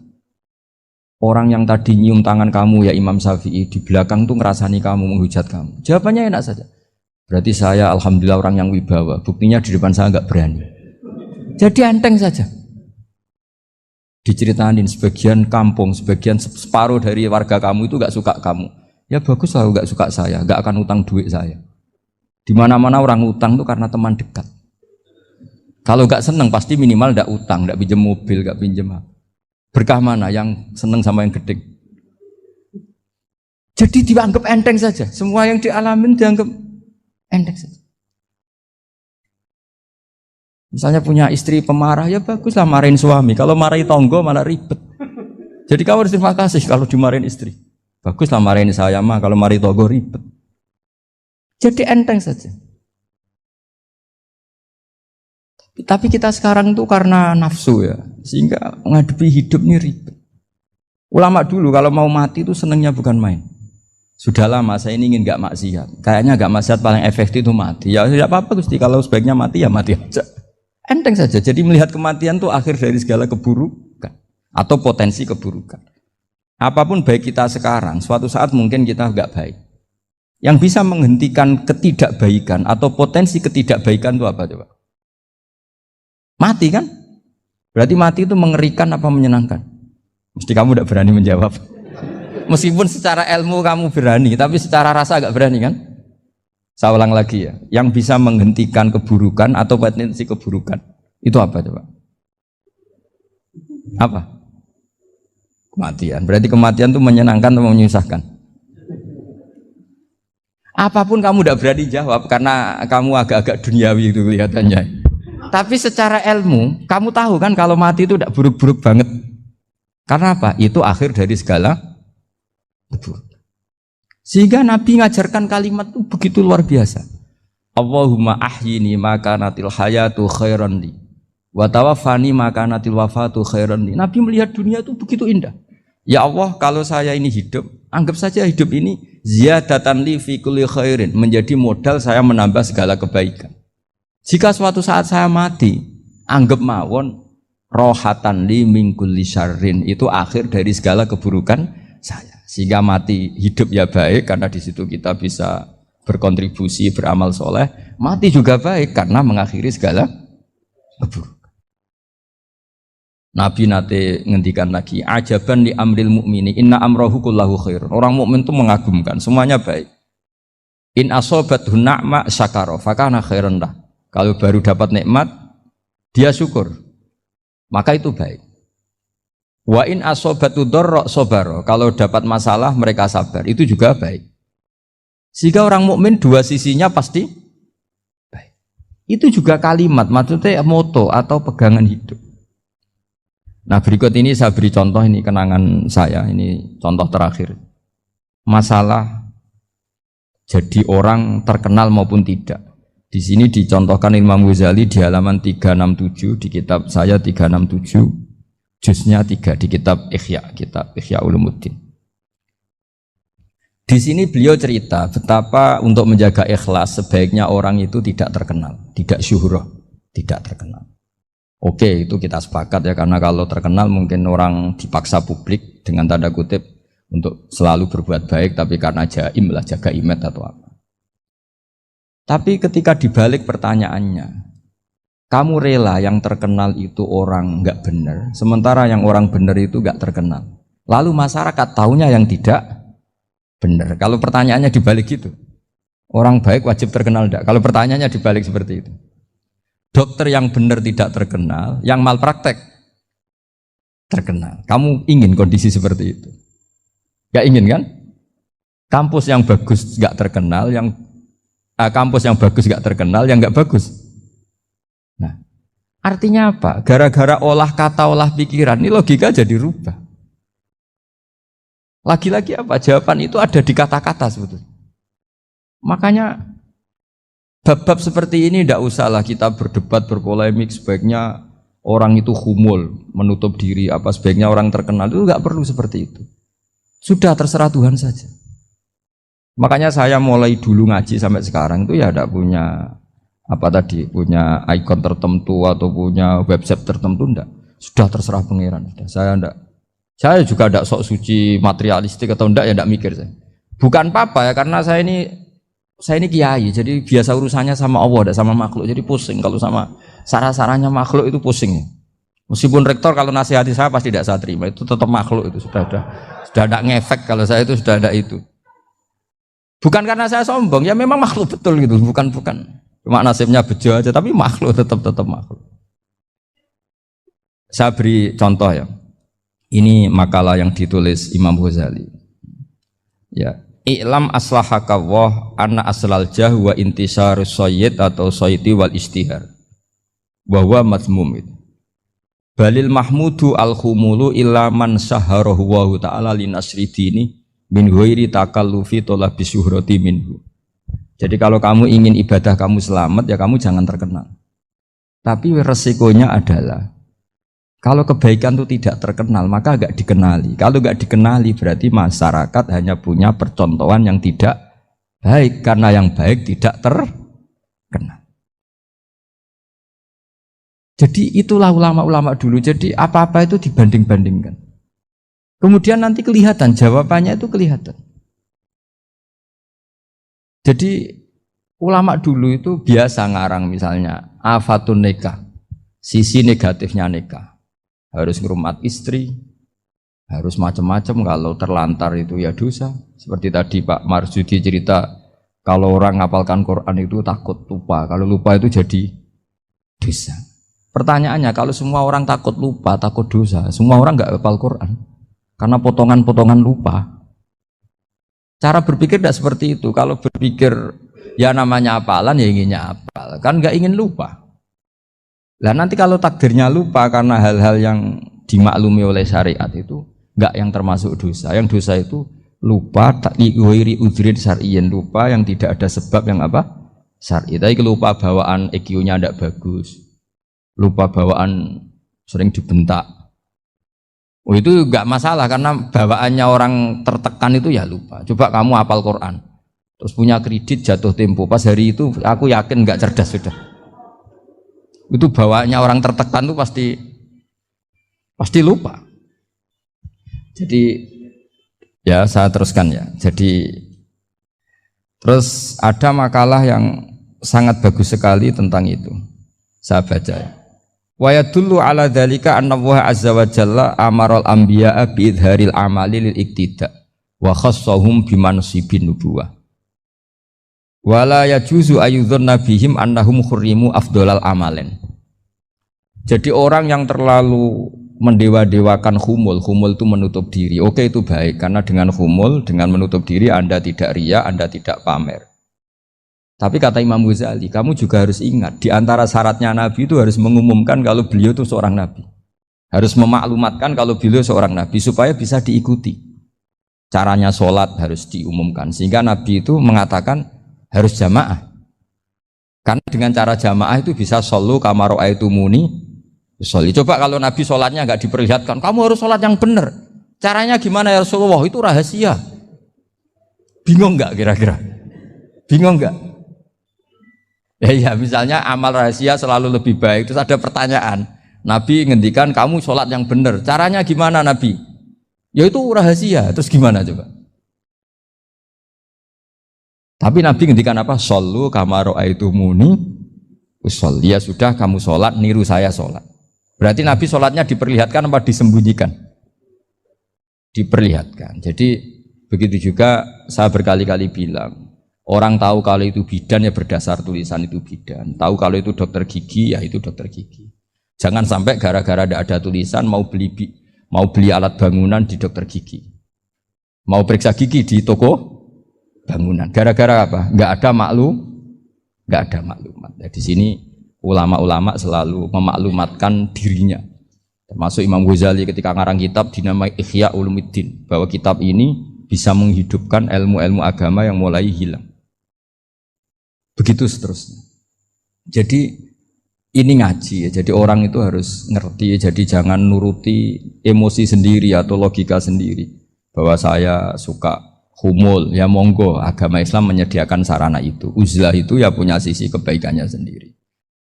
orang yang tadi nyium tangan kamu ya Imam Syafi'i, di belakang tuh ngerasani kamu, menghujat kamu. Jawabannya enak saja. Berarti saya alhamdulillah orang yang wibawa. Buktinya di depan saya nggak berani. Jadi enteng saja. Diceritain sebagian kampung, sebagian separuh dari warga kamu itu nggak suka kamu. Ya bagus lah nggak suka saya, nggak akan utang duit saya. Di mana-mana orang utang itu karena teman dekat. Kalau nggak seneng pasti minimal nggak utang, nggak pinjam mobil, nggak pinjam. Berkah mana yang seneng sama yang gede? Jadi dianggap enteng saja. Semua yang dialamin dianggap enteng saja. Misalnya punya istri pemarah, ya baguslah marahin suami. Kalau marahin tonggo malah ribet. Jadi kamu harus terima kasih kalau dimarahin istri. Baguslah marahin saya mah, kalau marahin tonggo ribet. Jadi enteng saja. Tapi kita sekarang tuh karena nafsu ya, sehingga menghadapi hidup ini ribet. Ulama dulu kalau mau mati itu senengnya bukan main. Sudah lama saya ini ingin gak maksiat. Kayaknya gak maksiat paling efektif itu mati. Ya tidak apa-apa Gusti, kalau sebaiknya mati ya mati aja. Enteng saja. Jadi melihat kematian itu akhir dari segala keburukan atau potensi keburukan. Apapun baik kita sekarang, suatu saat mungkin kita gak baik. Yang bisa menghentikan ketidakbaikan atau potensi ketidakbaikan itu apa coba? Mati kan? Berarti mati itu mengerikan apa menyenangkan? Mesti kamu tidak berani menjawab. Meskipun secara ilmu kamu berani, tapi secara rasa agak berani kan? Saya ulang lagi ya, yang bisa menghentikan keburukan atau potensi keburukan itu apa coba? Apa? Kematian. Berarti kematian itu menyenangkan atau menyusahkan? Apapun kamu tidak berani jawab karena kamu agak-agak duniawi itu kelihatannya. Tapi secara ilmu, kamu tahu kan kalau mati itu tidak buruk-buruk banget. Karena apa? Itu akhir dari segala keburukan. Sehingga Nabi ngajarkan kalimat itu begitu luar biasa. Allahumma ahyini maka natil hayatu khairan li wa tawaffani maka natil wafatu khairan li. Nabi melihat dunia itu begitu indah. Ya Allah, kalau saya ini hidup, anggap saja hidup ini ziyadatan li fi kulli khairin, menjadi modal saya menambah segala kebaikan. Jika suatu saat saya mati, anggap mawon rohatan li min kulli syarrin, itu akhir dari segala keburukan saya. Sehingga mati hidup ya baik karena di situ kita bisa berkontribusi beramal soleh. Mati juga baik karena mengakhiri segala keburukan. Nabi nate ngendikan lagi, ajaban li amril mu'mini inna amrahu kullahu khair. Orang mukmin itu mengagumkan, semuanya baik. In asobathu na'ma syakara fakana khairan lah. Kalau baru dapat nikmat, dia syukur, maka itu baik. Wa in asobatu dharra sabara. Kalau dapat masalah mereka sabar, itu juga baik. Sehingga orang mukmin dua sisinya pasti baik. Itu juga kalimat, maksudnya moto atau pegangan hidup. Nah berikut ini saya beri contoh, ini kenangan saya, ini contoh terakhir. Masalah jadi orang terkenal maupun tidak. Di sini dicontohkan Imam Ghazali di halaman 367 di kitab saya 367, juznya 3 di kitab Ihya Ulumuddin. Di sini beliau cerita betapa untuk menjaga ikhlas sebaiknya orang itu tidak terkenal, tidak syuhrah, tidak terkenal. Oke, itu kita sepakat ya, karena kalau terkenal mungkin orang dipaksa publik dengan tanda kutip untuk selalu berbuat baik, tapi karena jaim lah, jaga image atau apa. Tapi ketika dibalik pertanyaannya, kamu rela yang terkenal itu orang nggak benar, sementara yang orang benar itu nggak terkenal. Lalu masyarakat taunya yang tidak benar. Kalau pertanyaannya dibalik gitu, orang baik wajib terkenal enggak? Kalau pertanyaannya dibalik seperti itu, dokter yang benar tidak terkenal, yang malpraktek terkenal. Kamu ingin kondisi seperti itu? Gak ingin kan? Kampus yang bagus gak terkenal, kampus yang bagus gak terkenal, yang gak bagus. Nah, artinya apa? Gara-gara olah kata, olah pikiran, ini logika jadi rubah. Lagi-lagi apa? Jawaban itu ada di kata-kata sebetulnya. Makanya bab-bab seperti ini tidak usahlah kita berdebat, berpolemik. Sebaiknya orang itu humul, menutup diri, apa sebaiknya orang terkenal, itu nggak perlu seperti itu. Sudah terserah Tuhan saja. Makanya saya mulai dulu ngaji sampai sekarang itu ya tidak punya punya ikon tertentu atau punya website tertentu, enggak. Sudah terserah pangeran. Saya juga tidak sok suci materialistik atau enggak, ya tidak mikir saya. Bukan apa-apa ya, karena saya ini kiai, jadi biasa urusannya sama Allah, tidak sama makhluk. Jadi pusing kalau sama sarah-sarahnya makhluk itu pusing. Meskipun rektor kalau nasihati saya pasti tidak saya terima, itu tetap makhluk, itu sudah ada ngefek kalau saya itu sudah ada itu. Bukan karena saya sombong, ya memang makhluk betul gitu, bukan. Cuma nasibnya bejo aja, tapi makhluk tetap makhluk. Saya beri contoh ya. Ini makalah yang ditulis Imam Ghazali. Ya, i'lam aslahaka Allah anna aslal jah wa intisarus sayyid atau sayyidi wal istihar. Wa huwa mazmum itu. Balil mahmudu al-khumulu illa man saharahu wa ta'ala li nasri dini min ghairi takallufi talabi syuhrati minhu. Jadi kalau kamu ingin ibadah kamu selamat, ya kamu jangan terkenal. Tapi resikonya adalah kalau kebaikan itu tidak terkenal, maka agak dikenali. Kalau enggak dikenali berarti masyarakat hanya punya percontohan yang tidak baik, karena yang baik tidak terkenal. Jadi itulah ulama-ulama dulu. Jadi apa-apa itu dibanding-bandingkan. Kemudian nanti kelihatan, jawabannya itu kelihatan. Jadi ulama dulu itu biasa ngarang misalnya afatun nikah, sisi negatifnya nikah. harus ngrumat istri, harus macam-macam. Kalau terlantar itu ya dosa. Seperti tadi Pak Marsudi cerita, kalau orang ngapalkan Quran itu takut lupa. Kalau lupa itu jadi dosa. Pertanyaannya, kalau semua orang takut lupa, takut dosa, semua orang nggak hafal Quran karena potongan-potongan lupa. Cara berpikir tidak seperti itu. Kalau berpikir ya namanya hafalan ya inginnya hafal, kan nggak ingin lupa. Lah nanti kalau takdirnya lupa karena hal-hal yang dimaklumi oleh syariat itu enggak yang termasuk dosa. Yang dosa itu lupa takliwiri udhrin syar'iyyin, lupa yang tidak ada sebab yang apa? Syar'i. Tapi lupa bawaan EQ-nya tidak bagus. Lupa bawaan sering dibentak. Oh itu enggak masalah karena bawaannya orang tertekan itu ya lupa. Coba kamu hafal Quran. Terus punya kredit jatuh tempo. Pas hari itu aku yakin enggak cerdas sudah. Itu bawaannya orang tertekan itu pasti lupa. Jadi ya saya teruskan ya. Jadi terus ada makalah yang sangat bagus sekali tentang itu. Saya baca ya. Wa yadullu ala dzalika anna Allah azza wa jalla amaral anbiya'a bi idharil amali lil iktida wa khassahum bi mansibin nubuwah. Wala yajuzu ayyudhanna bihim annahum khurrimu afdhalal amalen. Jadi orang yang terlalu mendewa-dewakan khumul itu menutup diri. Oke itu baik karena dengan khumul, dengan menutup diri Anda tidak riya, Anda tidak pamer. Tapi kata Imam Ghazali, kamu juga harus ingat di antara syaratnya Nabi itu harus mengumumkan kalau beliau itu seorang Nabi. Harus memaklumatkan kalau beliau seorang Nabi supaya bisa diikuti. Caranya sholat harus diumumkan sehingga Nabi itu mengatakan harus jamaah. Karena dengan cara jamaah itu bisa shollu kama ra'aitumuni usolli. Coba kalau Nabi sholatnya nggak diperlihatkan, kamu harus sholat yang benar. Caranya gimana ya Rasulullah? Itu rahasia. Bingung nggak kira-kira? Bingung nggak? Ya misalnya amal rahasia selalu lebih baik. Terus ada pertanyaan, Nabi ngendikan kamu sholat yang benar. Caranya gimana Nabi? Ya itu rahasia. Terus gimana coba? Tapi Nabi ngendikan apa? Shollu kama ra'aitumuni usolli. Ya sudah kamu sholat, niru saya sholat. Berarti Nabi sholatnya diperlihatkan apa disembunyikan? Diperlihatkan. Jadi begitu juga saya berkali-kali bilang, orang tahu kalau itu bidan ya berdasar tulisan itu bidan. Tahu kalau itu dokter gigi ya itu dokter gigi. Jangan sampai gara-gara tidak ada tulisan mau beli alat bangunan di dokter gigi. Mau periksa gigi di toko bangunan. Gara-gara apa? Nggak ada maklumat. Nah, di sini ulama-ulama selalu memaklumatkan dirinya. Termasuk Imam Ghazali ketika ngarang kitab dinamai Ihya Ulumuddin, bahwa kitab ini bisa menghidupkan ilmu-ilmu agama yang mulai hilang. Begitu seterusnya. Jadi ini ngaji ya. Jadi orang itu harus ngerti. Jadi jangan nuruti emosi sendiri atau logika sendiri. Bahwa saya suka humul, ya monggo. Agama Islam menyediakan sarana itu. Uzlah itu ya punya sisi kebaikannya sendiri.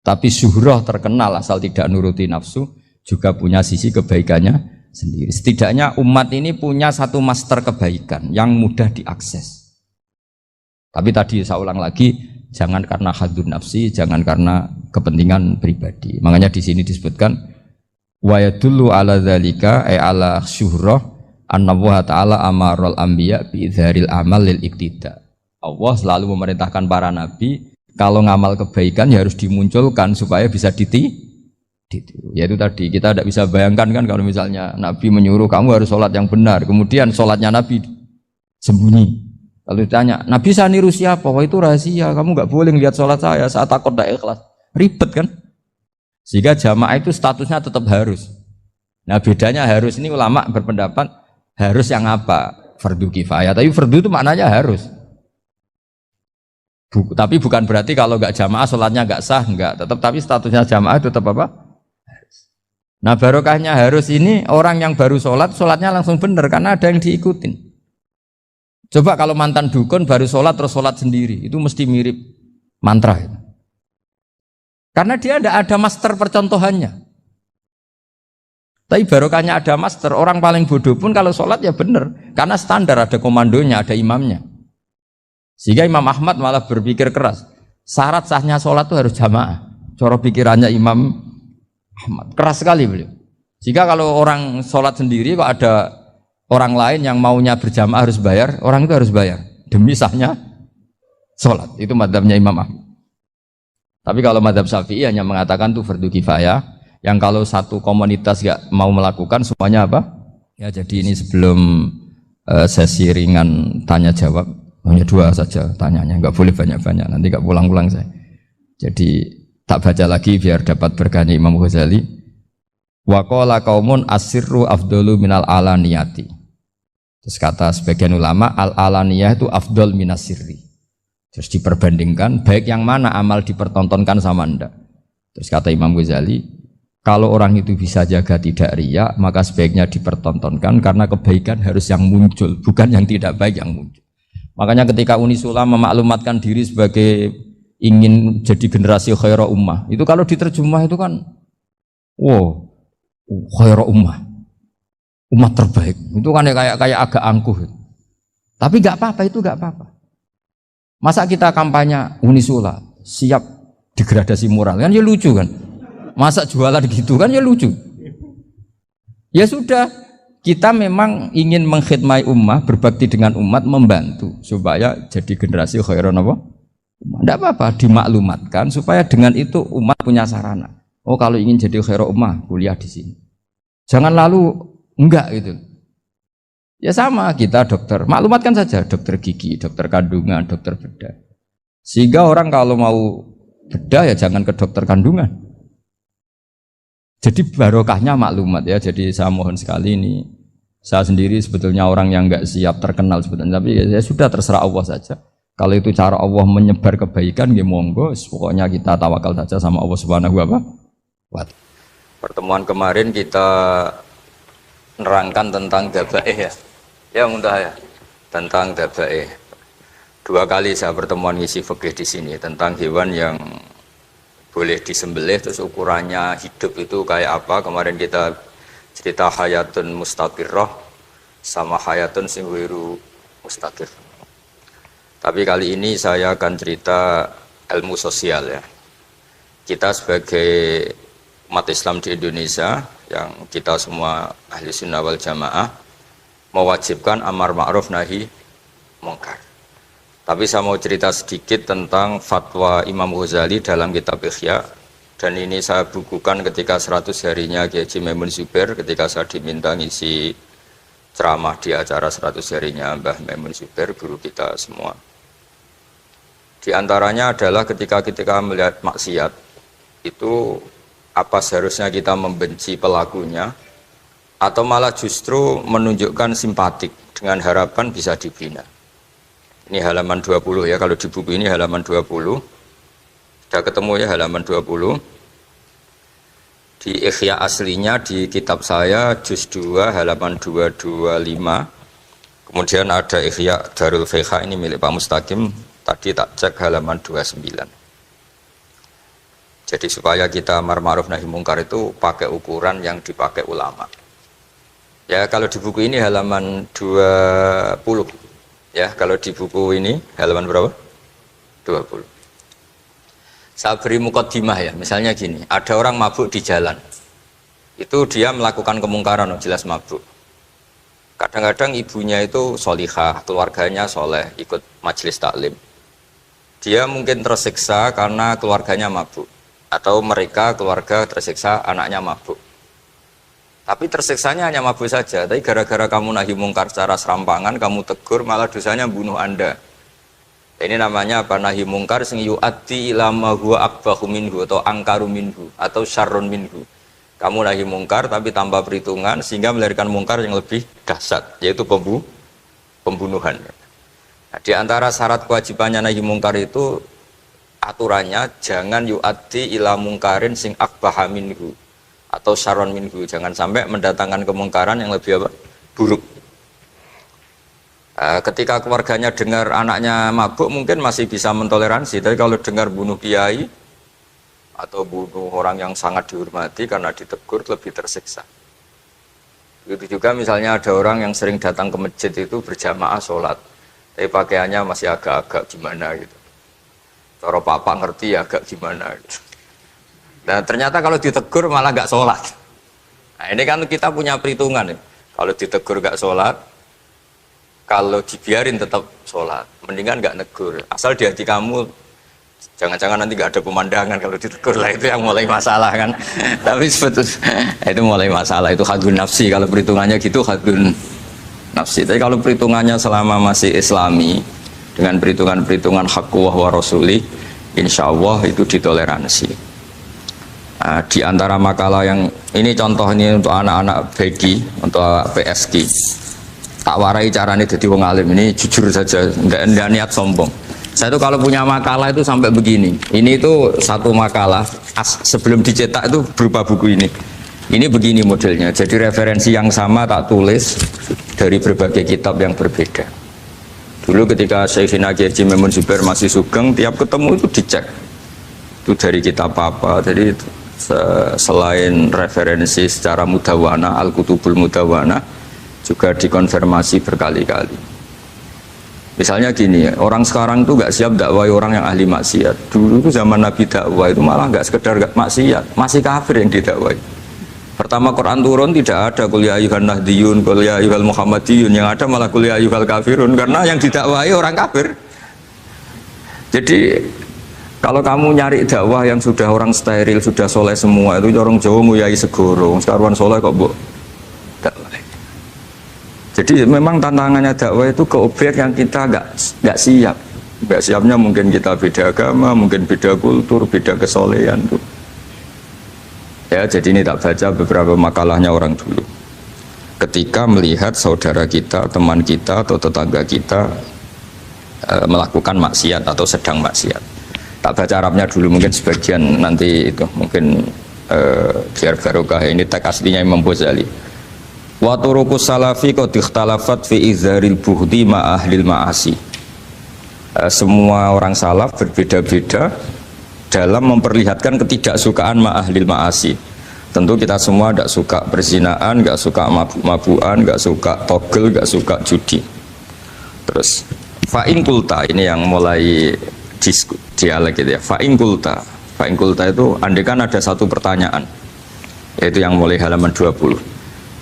Tapi syuhrah terkenal asal tidak nuruti nafsu juga punya sisi kebaikannya sendiri. Setidaknya umat ini punya satu master kebaikan yang mudah diakses. Tapi tadi saya ulang lagi, jangan karena hadzun nafsi, jangan karena kepentingan pribadi. Makanya di sini disebutkan wa yadullu ala dzalika ay ala syuhrah anna Allah taala amaral anbiya bi idharil amal lil iktida. Allah selalu memerintahkan para nabi kalau ngamal kebaikan ya harus dimunculkan supaya bisa ditiru. Yaitu tadi kita tidak bisa bayangkan kan kalau misalnya Nabi menyuruh kamu harus sholat yang benar, kemudian sholatnya Nabi sembunyi. Kalau ditanya, Nabi saya niru siapa? Wah itu rahasia, kamu nggak boleh lihat sholat saya takut tidak ikhlas. Ribet kan? Sehingga jamaah itu statusnya tetap harus. Nah bedanya harus ini ulama berpendapat harus yang apa? Fardu kifayah. Tapi fardu itu maknanya harus. Tapi bukan berarti kalau nggak jamaah sholatnya nggak sah, nggak. Tapi statusnya jamaah tetap apa? Harus. Nah barokahnya harus ini orang yang baru sholatnya langsung benar karena ada yang diikutin. Coba kalau mantan dukun baru sholat terus sholat sendiri, itu mesti mirip mantra. Karena dia tidak ada master percontohannya. Tapi barokahnya ada master, orang paling bodoh pun kalau sholat ya benar, karena standar ada komandonya, ada imamnya. Sehingga Imam Ahmad malah berpikir keras, syarat sahnya sholat itu harus jamaah. Cara pikirannya Imam Ahmad keras sekali beliau. Jika kalau orang sholat sendiri kok ada orang lain yang maunya berjamaah harus bayar, orang itu harus bayar demi sahnya sholat. Itu madzhabnya Imam Ahmad. Tapi kalau madzhab Syafi'i hanya mengatakan itu fardu kifayah, yang kalau satu komunitas gak mau melakukan semuanya apa? Ya jadi ini sebelum sesi ringan tanya jawab, hanya 2 saja tanyanya, nggak boleh banyak-banyak, nanti nggak pulang-pulang saya. Jadi tak baca lagi biar dapat berkahnya Imam Ghazali. Wa qala qaumun asirru afdalu minal alaniyati. Terus kata sebagian ulama al alaniyah itu afdal minas sirri. Terus diperbandingkan baik yang mana amal dipertontonkan sama ndak. Terus kata Imam Ghazali, kalau orang itu bisa jaga tidak riya, maka sebaiknya dipertontonkan karena kebaikan harus yang muncul, bukan yang tidak baik yang muncul. Makanya ketika Unisula memaklumatkan diri sebagai ingin jadi generasi khairah ummah, itu kalau diterjemah itu kan wow, khairah ummah, umat terbaik. Itu kan kayak agak angkuh. Tapi nggak apa-apa, itu nggak apa-apa. Masa kita kampanye Unisula siap degradasi moral, kan ya lucu kan. Masa jualan gitu kan ya lucu. Ya sudah, kita memang ingin mengkhidmati ummah, berbakti dengan umat, membantu supaya jadi generasi khairan apa? Tidak apa-apa, dimaklumatkan supaya dengan itu umat punya sarana. Oh kalau ingin jadi khairan ummah, kuliah di sini. Jangan lalu enggak gitu. Ya sama kita dokter, maklumatkan saja dokter gigi, dokter kandungan, dokter bedah. Sehingga orang kalau mau bedah ya jangan ke dokter kandungan. Jadi barokahnya maklumat ya. Jadi saya mohon sekali ini, saya sendiri sebetulnya orang yang enggak siap terkenal sebetulnya, tapi ya sudah terserah Allah saja. Kalau itu cara Allah menyebar kebaikan, ya monggo. Pokoknya kita tawakal saja sama Allah Subhanahu wa Ta'ala. Pertemuan kemarin kita nerangkan tentang dabaih ya. Ya mudah ya. Tentang dabaih. 2 kali saya pertemuan ngisi fikih di sini tentang hewan yang boleh disembelih terus ukurannya hidup itu kayak apa. Kemarin kita cerita hayatun mustaqirrah sama hayatun sing ghairu mustaqir. Tapi kali ini saya akan cerita ilmu sosial ya. Kita sebagai umat Islam di Indonesia yang kita semua ahli sunnah wal jamaah mewajibkan amar ma'ruf nahi mungkar. Tapi saya mau cerita sedikit tentang fatwa Imam Ghazali dalam kitab Ihya, dan ini saya bukukan ketika 100 harinya Kiai Haji Maimun Zubair ketika saya diminta ngisi ceramah di acara 100 harinya Mbah Maimun Zubair, guru kita semua. Di antaranya adalah ketika melihat maksiat itu apa seharusnya kita membenci pelakunya atau malah justru menunjukkan simpatik dengan harapan bisa dibina. Ini halaman 20 ya, kalau di buku ini halaman 20. Sudah ketemu ya halaman 20. Di Ihya aslinya di kitab saya juz 2 halaman 225. Kemudian ada Ihya Darul Fiqh ini milik Pak Mustaqim, tadi tak cek halaman 29. Jadi supaya kita amar ma'ruf nahi mungkar itu pakai ukuran yang dipakai ulama. Ya kalau di buku ini halaman 20. Ya kalau di buku ini halaman berapa? 20. Saya beri mukaddimah ya, misalnya gini, ada orang mabuk di jalan. Itu dia melakukan kemungkaran, jelas mabuk. Kadang-kadang ibunya itu solihah, keluarganya soleh, ikut majelis taklim. Dia mungkin tersiksa karena keluarganya mabuk, atau mereka keluarga tersiksa anaknya mabuk. Tapi tersiksanya hanya mabuk saja, tapi gara-gara kamu nahi mungkar secara serampangan, kamu tegur, malah dosanya bunuh Anda. Ini namanya apa? Nahi mungkar sing yu'ati ila ma huwa akbahu minhu atau angkaru minhu atau syarrun minhu. Kamu nahi mungkar tapi tanpa perhitungan sehingga melahirkan mungkar yang lebih dahsyat, yaitu pembunuhan. Nah, di antara syarat kewajibannya nahi mungkar itu aturannya jangan yu'ati ila mungkarin sing akbaha minhu atau syarrun minhu, jangan sampai mendatangkan kemungkaran yang lebih apa? Buruk. Ketika keluarganya dengar anaknya mabuk mungkin masih bisa mentoleransi, tapi kalau dengar bunuh kiai atau bunuh orang yang sangat dihormati karena ditegur lebih tersiksa. Begitu juga misalnya ada orang yang sering datang ke masjid itu berjamaah sholat, tapi pakaiannya masih agak-agak gimana gitu. Cara papa ngerti ya agak gimana gitu. Dan ternyata kalau ditegur malah nggak sholat. Nah, ini kan kita punya perhitungan ya. Kalau ditegur gak sholat, kalau dibiarin tetap sholat, mendingan gak negur. Asal di hati kamu, jangan-jangan nanti gak ada pemandangan kalau ditegur lah, itu yang mulai masalah kan. Tapi sebetulnya itu mulai masalah, itu hadun nafsi. Kalau perhitungannya gitu hadun nafsi. Tapi kalau perhitungannya selama masih islami, dengan perhitungan-perhitungan haqqullah wa rasulih, insya Allah itu ditoleransi. Nah, di antara makalah yang ini contoh ini untuk anak-anak BG, untuk PSG, tak warai caranya jadi wong alim ini jujur saja, enggak niat sombong. Saya itu kalau punya makalah itu sampai begini. Ini itu satu makalah sebelum dicetak itu berupa buku ini. Ini begini modelnya. Jadi referensi yang sama tak tulis dari berbagai kitab yang berbeda. Dulu ketika Syekhina Kiai Haji Maimun Zubair masih sugeng, tiap ketemu itu dicek. Itu dari kitab apa. Jadi selain referensi secara mudawana, Al-Kutubul Mudawana, juga dikonfirmasi berkali-kali. Misalnya gini, orang sekarang itu gak siap dakwai orang yang ahli maksiat. Dulu itu zaman Nabi dakwah itu malah gak sekedar maksiat, masih kafir yang didakwai. Pertama Quran turun tidak ada qul ya ayyuhan nahdiyun, qul ya ayyuhal muhammadiyun, yang ada malah qul ya ayyuhal kafirun, karena yang didakwai orang kafir. Jadi kalau kamu nyari dakwah yang sudah orang steril, sudah soleh semua, itu orang Jawa nguyai segoro, sekarang soleh kok bu dakwah. Jadi memang tantangannya dakwah itu ke objek yang kita nggak siap. Nggak siapnya mungkin kita beda agama, mungkin beda kultur, beda kesolehan tuh. Ya, jadi ini tak baca beberapa makalahnya orang dulu. Ketika melihat saudara kita, teman kita atau tetangga kita melakukan maksiat atau sedang maksiat. Tak baca Arabnya dulu, mungkin sebagian nanti itu mungkin biar barokah. Ini teks aslinya Imam Ghazali. Wa turuqus salafi qad ikhtalafat fi izharil buhdi ma ahlil ma'asi. Semua orang salaf berbeda-beda dalam memperlihatkan ketidaksukaan ma ahlil ma'asi. Tentu kita semua tidak suka perzinaan, nggak suka mabuk-mabukan, nggak suka togel, nggak suka judi. Terus fa'in kulta, ini yang mulai dialek gitu ya. Fa'in kulta itu andekan ada satu pertanyaan, yaitu yang mulai halaman 20.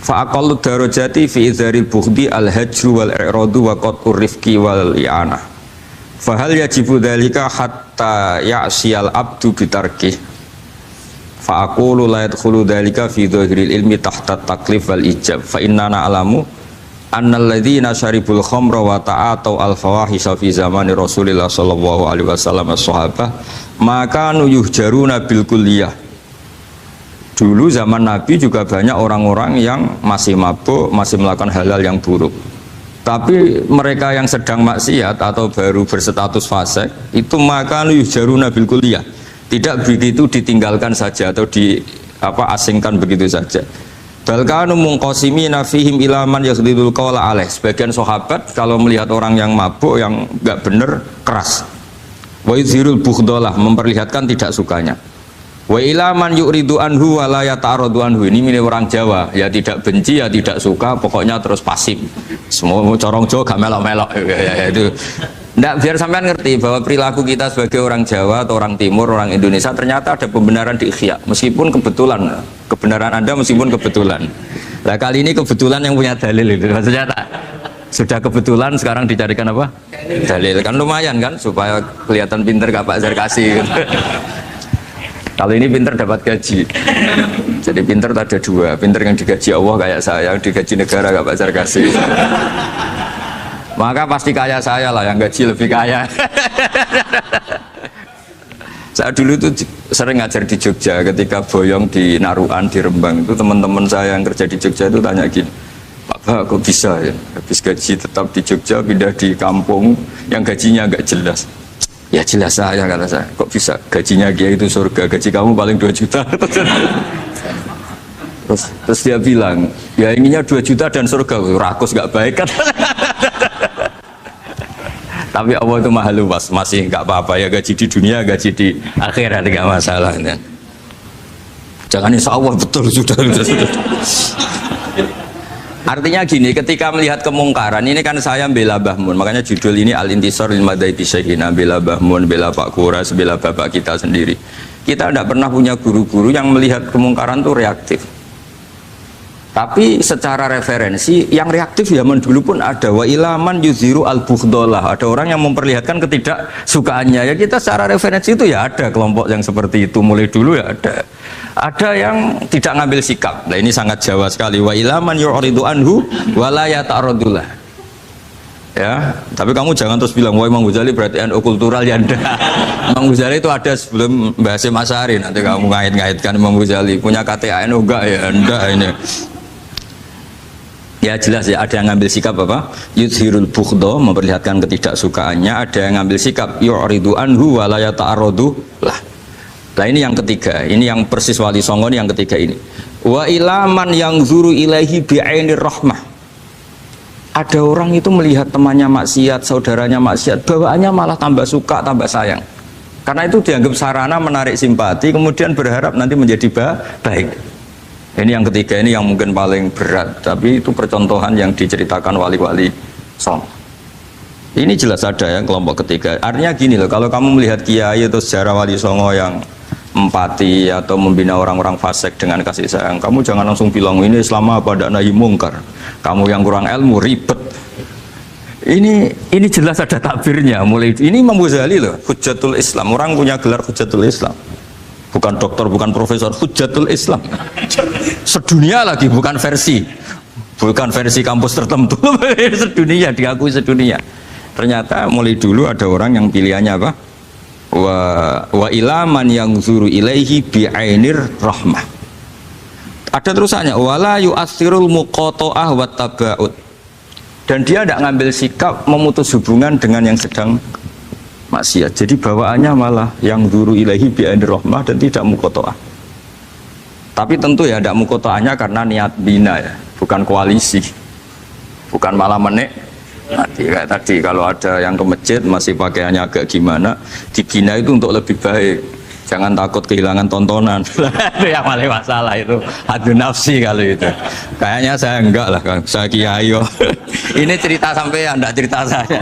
Fa'aqallu darajati fi izharil bughdi al-hajru wal i'radu wa qat'ur rifqi wal i'anah. Fahal yajibu dzalika hatta ya'siyal abdu bitarkih. Fa'aqulu la yadkhulu dzalika fi dhahiril ilmi tahta taklif wal ijab. Fa inna na'lamu annal ladzina syaribul khamra wa ta'atau al fawahisha fi zamani Rasulillah sallallahu alaihi wasallam as-sahabah maka yuhjaruna bil kulliyah. Dulu zaman Nabi juga banyak orang-orang yang masih mabuk, masih melakukan hal-hal yang buruk. Tapi mereka yang sedang maksiat atau baru berstatus fasik itu maka yuhjaruna bil kulliyah. Tidak begitu ditinggalkan saja atau asingkan begitu saja. Balkanu mungqasimina fihim ilaman yakhdidul qawla alaih. Sebagian sahabat kalau melihat orang yang mabuk, yang enggak benar, keras. Wa yuzhirul bughdalah, memperlihatkan tidak sukanya. Wa ilaman yu'ridu anhu wa la yata'aradu anhu. Ini milik orang Jawa, ya tidak benci, ya tidak suka, pokoknya terus pasif. Semua corong Jawa gak melok-melok ya, itu. Nggak, biar sampean ngerti bahwa perilaku kita sebagai orang Jawa atau orang Timur, orang Indonesia ternyata ada pembenaran di ikhya, meskipun kebetulan, kebenaran Anda meskipun kebetulan. Nah kali ini kebetulan yang punya dalil itu, maksudnya tak, sudah kebetulan sekarang dicarikan apa? Dalil, kan lumayan kan, supaya kelihatan pinter gak Pak Zarkasi gitu. Kalau ini pinter dapat gaji, jadi pinter ada dua, pinter yang digaji Allah kayak saya, yang digaji negara gak Pak Zarkasi. Maka pasti kaya saya lah, yang gaji lebih kaya. Saya dulu itu sering ngajar di Jogja, ketika boyong di Naruan, di Rembang itu teman-teman saya yang kerja di Jogja itu tanya gini, Pak kok bisa ya habis gaji tetap di Jogja pindah di kampung yang gajinya agak jelas. Ya jelas saya, kata saya, kok bisa gajinya Kiai itu surga, gaji kamu paling 2 juta. Terus dia bilang, ya inginnya 2 juta dan surga, rakus gak baik kan. Tapi Allah itu maha luas, masih nggak apa-apa ya, gaji di dunia, gaji di akhirat nggak masalah kan? Jangan insya Allah betul sudah. Artinya gini, ketika melihat kemungkaran ini kan saya bela Mbah Mun, makanya judul ini Al-Intisar lil Madhabi Syekhina, bela Mbah Mun, bela Pak Kuras, bela bapak kita sendiri. Kita tidak pernah punya guru-guru yang melihat kemungkaran itu reaktif. Tapi secara referensi yang reaktif zaman dulu pun ada, wa ilaman yuziru al-bughdalah, ada orang yang memperlihatkan ketidaksukaannya. Ya kita secara referensi itu ya ada kelompok yang seperti itu mulai dulu ya ada. Ada yang tidak ngambil sikap. Nah ini sangat Jawa sekali, wa ilaman yu'ridu anhu wa la yata'radullah. Ya, tapi kamu jangan terus bilang wah Imam Ghazali berarti NU kultural ya enggak. Imam Ghazali itu ada sebelum bahasa Mas Ari, nanti kamu ngait-ngaitkan Imam Ghazali punya KTA NU enggak ya enggak ini. Ya jelas ya, ada yang ngambil sikap apa? Yudhirul bughda, memperlihatkan ketidaksukaannya, ada yang ngambil sikap yu'ridu anhu wa la yata'arradu lah. Nah ini yang ketiga, ini yang persis Wali Songo ini yang ketiga ini. Wa ilaman yang zuru ilaihi bi'ainir rahmah. Ada orang itu melihat temannya maksiat, saudaranya maksiat, bawaannya malah tambah suka, tambah sayang. Karena itu dianggap sarana menarik simpati, kemudian berharap nanti menjadi baik. Ini yang ketiga, ini yang mungkin paling berat, tapi itu percontohan yang diceritakan wali-wali Songo. Ini jelas ada ya kelompok ketiga. Artinya gini loh, kalau kamu melihat kiai atau sejarah Wali Songo yang empati atau membina orang-orang fasik dengan kasih sayang, kamu jangan langsung bilang ini Islam apa ada nahi mungkar. Kamu yang kurang ilmu ribet. Ini jelas ada takbirnya. Mulai ini Imam Ghazali loh, Hujjatul Islam. Orang punya gelar Hujjatul Islam. Bukan dokter, bukan profesor, Hujjatul Islam. Sedunia lagi, bukan versi kampus tertentu. Sedunia, diakui sedunia. Ternyata mulai dulu ada orang yang pilihannya apa? Wa ilaman yang zuru ilaihi bi'ainir rahmah. Ada terusannya, wala yu'athirul muqata'ah wa taba'ud. Dan dia tidak ngambil sikap memutus hubungan dengan yang sedang maksiat. Jadi bawaannya malah yang zuru ilaihi bi'ainir rahmah dan tidak muqata'ah. Tapi tentu ya tidak muqata'ahnya karena niat bina ya, bukan koalisi. Bukan malah nanti kayak tadi kalau ada yang ke masjid masih pakaiannya agak gimana, dibina itu untuk lebih baik. Jangan takut kehilangan tontonan. Itu yang paling masalah itu. Hadu nafsi kalau itu. Kayaknya saya enggak lah, saya kiai. Ini cerita sampai enggak cerita saya.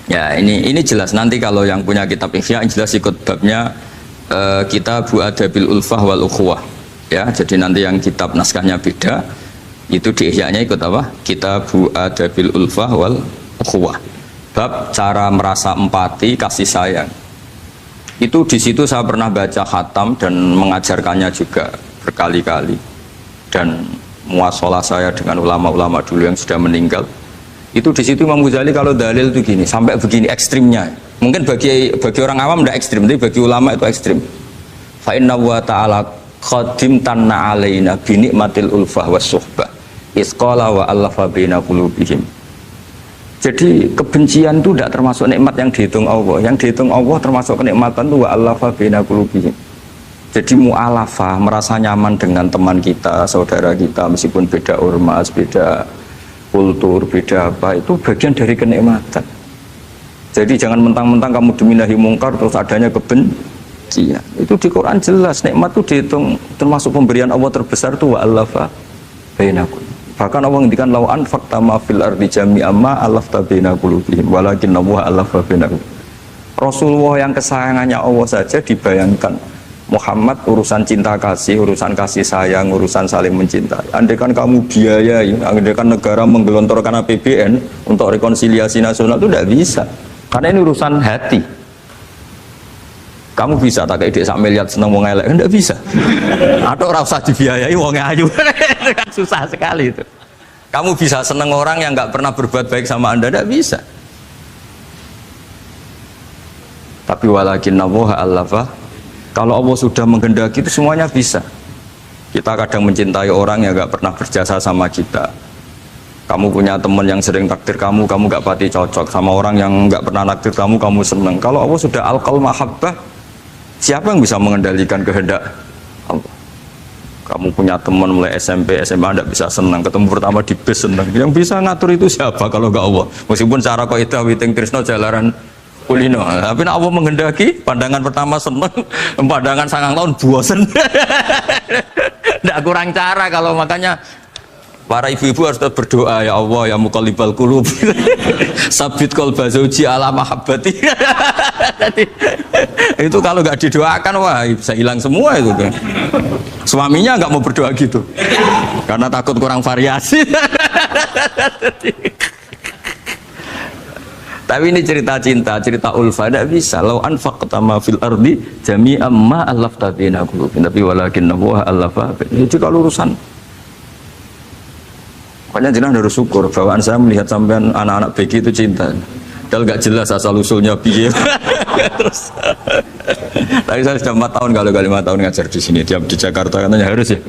Ya ini jelas nanti kalau yang punya kitab Ihya jelas ikut babnya Kitabu Adabil Ulfah wal Ukhuwah. Ya, jadi nanti yang kitab naskahnya beda. Itu di Ihya-nya ikut apa? Kitabu Adabil Ulfah wal Ukhuwah. Bab cara merasa empati, kasih sayang. Itu di situ saya pernah baca khatam dan mengajarkannya juga berkali-kali. Dan muasalah saya dengan ulama-ulama dulu yang sudah meninggal. Itu di situ Imam Ghazali kalau dalil itu gini, sampai begini ekstrimnya. Mungkin bagi orang awam tidak ekstrim, tapi bagi ulama itu ekstrim. Fa inna wa ta'ala qadim tanna alaina bi nikmatil ulfah was suhbah. Isqala wa allafa baina qulubihim. Jadi kebencian itu tidak termasuk nikmat yang dihitung Allah. Yang dihitung Allah termasuk kenikmatan itu wa allafa baina qulubihim. Jadi mu'alafah, merasa nyaman dengan teman kita, saudara kita, meskipun beda ormas, beda kultur, beda apa, itu bagian dari kenikmatan. Jadi jangan mentang-mentang kamu demi nahi mungkar terus adanya kebencian. Itu di Quran jelas, nikmat itu dihitung termasuk pemberian Allah terbesar itu wa allafa bainakum. Bahkan Allah ngendikan lau anfaqta ma fil ardi jami'an ma alafta baina qulubihim walakin Allah alafa bainahum. Rasulullah yang kesayangannya Allah saja dibayangkan Muhammad urusan cinta kasih, urusan kasih sayang, urusan saling mencintai. Andai kan kamu biayai, andai kan negara menggelontorkan APBN untuk rekonsiliasi nasional itu tidak bisa. Karena ini urusan hati. Kamu bisa tak kayak sak miliar seneng wong elek, enggak bisa. Atau ora usah dibiayai wong ayu. Kan susah sekali itu. Kamu bisa seneng orang yang nggak pernah berbuat baik sama Anda, enggak bisa. Tapi walakin Allah allafa. Kalau Allah sudah menghendaki itu semuanya bisa. Kita kadang mencintai orang yang nggak pernah berjasa sama kita. Kamu punya teman yang sering takdir kamu nggak pati cocok sama orang yang nggak pernah naktir kamu seneng. Kalau Allah sudah alqal mahabbah, siapa yang bisa mengendalikan kehendak Allah? Kamu punya teman mulai SMP, SMA tidak bisa senang, ketemu pertama di bis senang. Yang bisa ngatur itu siapa kalau nggak Allah? Meskipun cara kau itu witing Trisno jalaran kulino, tapi Allah menghendaki pandangan pertama senang, pandangan sangang tahun bosen. Tidak kurang cara kalau makanya Para ibu-ibu harus tetap berdoa, ya Allah ya muqallibal qulub. Sabit qalba zauji ala mahabbati. Itu kalau nggak didoakan wah bisa hilang semua itu kan. Suaminya nggak mau berdoa gitu. Karena takut kurang variasi. Tapi ini cerita cinta, cerita ulfa tidak bisa. Lau anfaqta ma fil ardi jami'an ma allafta baina qulubin. Tapi walakinnahu allafa. Itu kalau urusan. Makanya jenengan harus syukur bawaan saya melihat sampean anak-anak BG itu cinta. Padahal nggak jelas asal usulnya piye. Terus. Tapi saya sudah 4 tahun kalau 5 tahun ngajar di sini. Tiap di Jakarta katanya harus ya.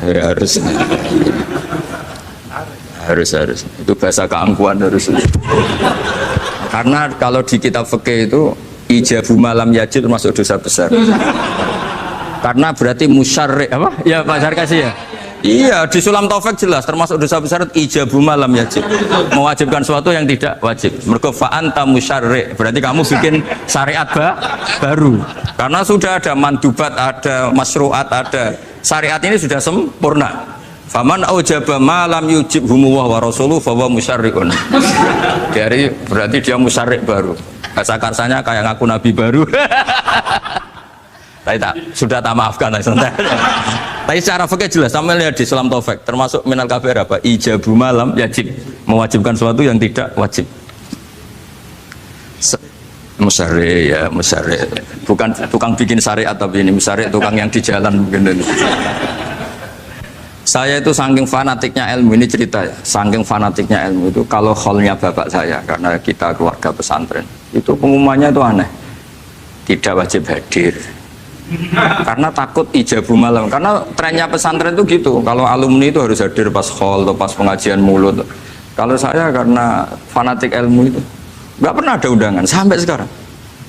Harus. Harus. Itu bahasa keangkuhan harus. Karena kalau di kitab fikih itu ijabu malam yajid termasuk dosa besar. Karena berarti musyarri apa? Ya Pak Sarkasi ya. Iya, di Sulam Taufik jelas termasuk dosa besar ijabu malam yajib. Mewajibkan sesuatu yang tidak wajib. Mergo fa anta musyarri, berarti kamu bikin syariat baru. Karena sudah ada mandubat, ada masyru'at, ada. Syariat ini sudah sempurna. Faman aujaba malam yujib humuwah wa rasuluh fa huwa musyarri'un. Jadi berarti dia musyarri baru. Bahasa karsanya kayak ngaku nabi baru. Sudah tak maafkan santai. Tapi secara fikih jelas sama lihat di Sulam Taufik termasuk minal kafir apa ijabu malam yajib, mewajibkan sesuatu yang tidak wajib. Musyarri ya musyarri, bukan tukang bikin syariat tapi ini musyarri tukang yang di jalan mungkin. Saya itu saking fanatiknya ilmu, ini cerita ya, saking fanatiknya ilmu itu kalau hallnya bapak saya karena kita keluarga pesantren itu pengumumannya itu aneh, tidak wajib hadir. Karena takut ijabu malam, karena trennya pesantren itu gitu, kalau alumni itu harus hadir pas hall atau pas pengajian mulut. Kalau saya karena fanatik ilmu itu nggak pernah ada undangan sampai sekarang.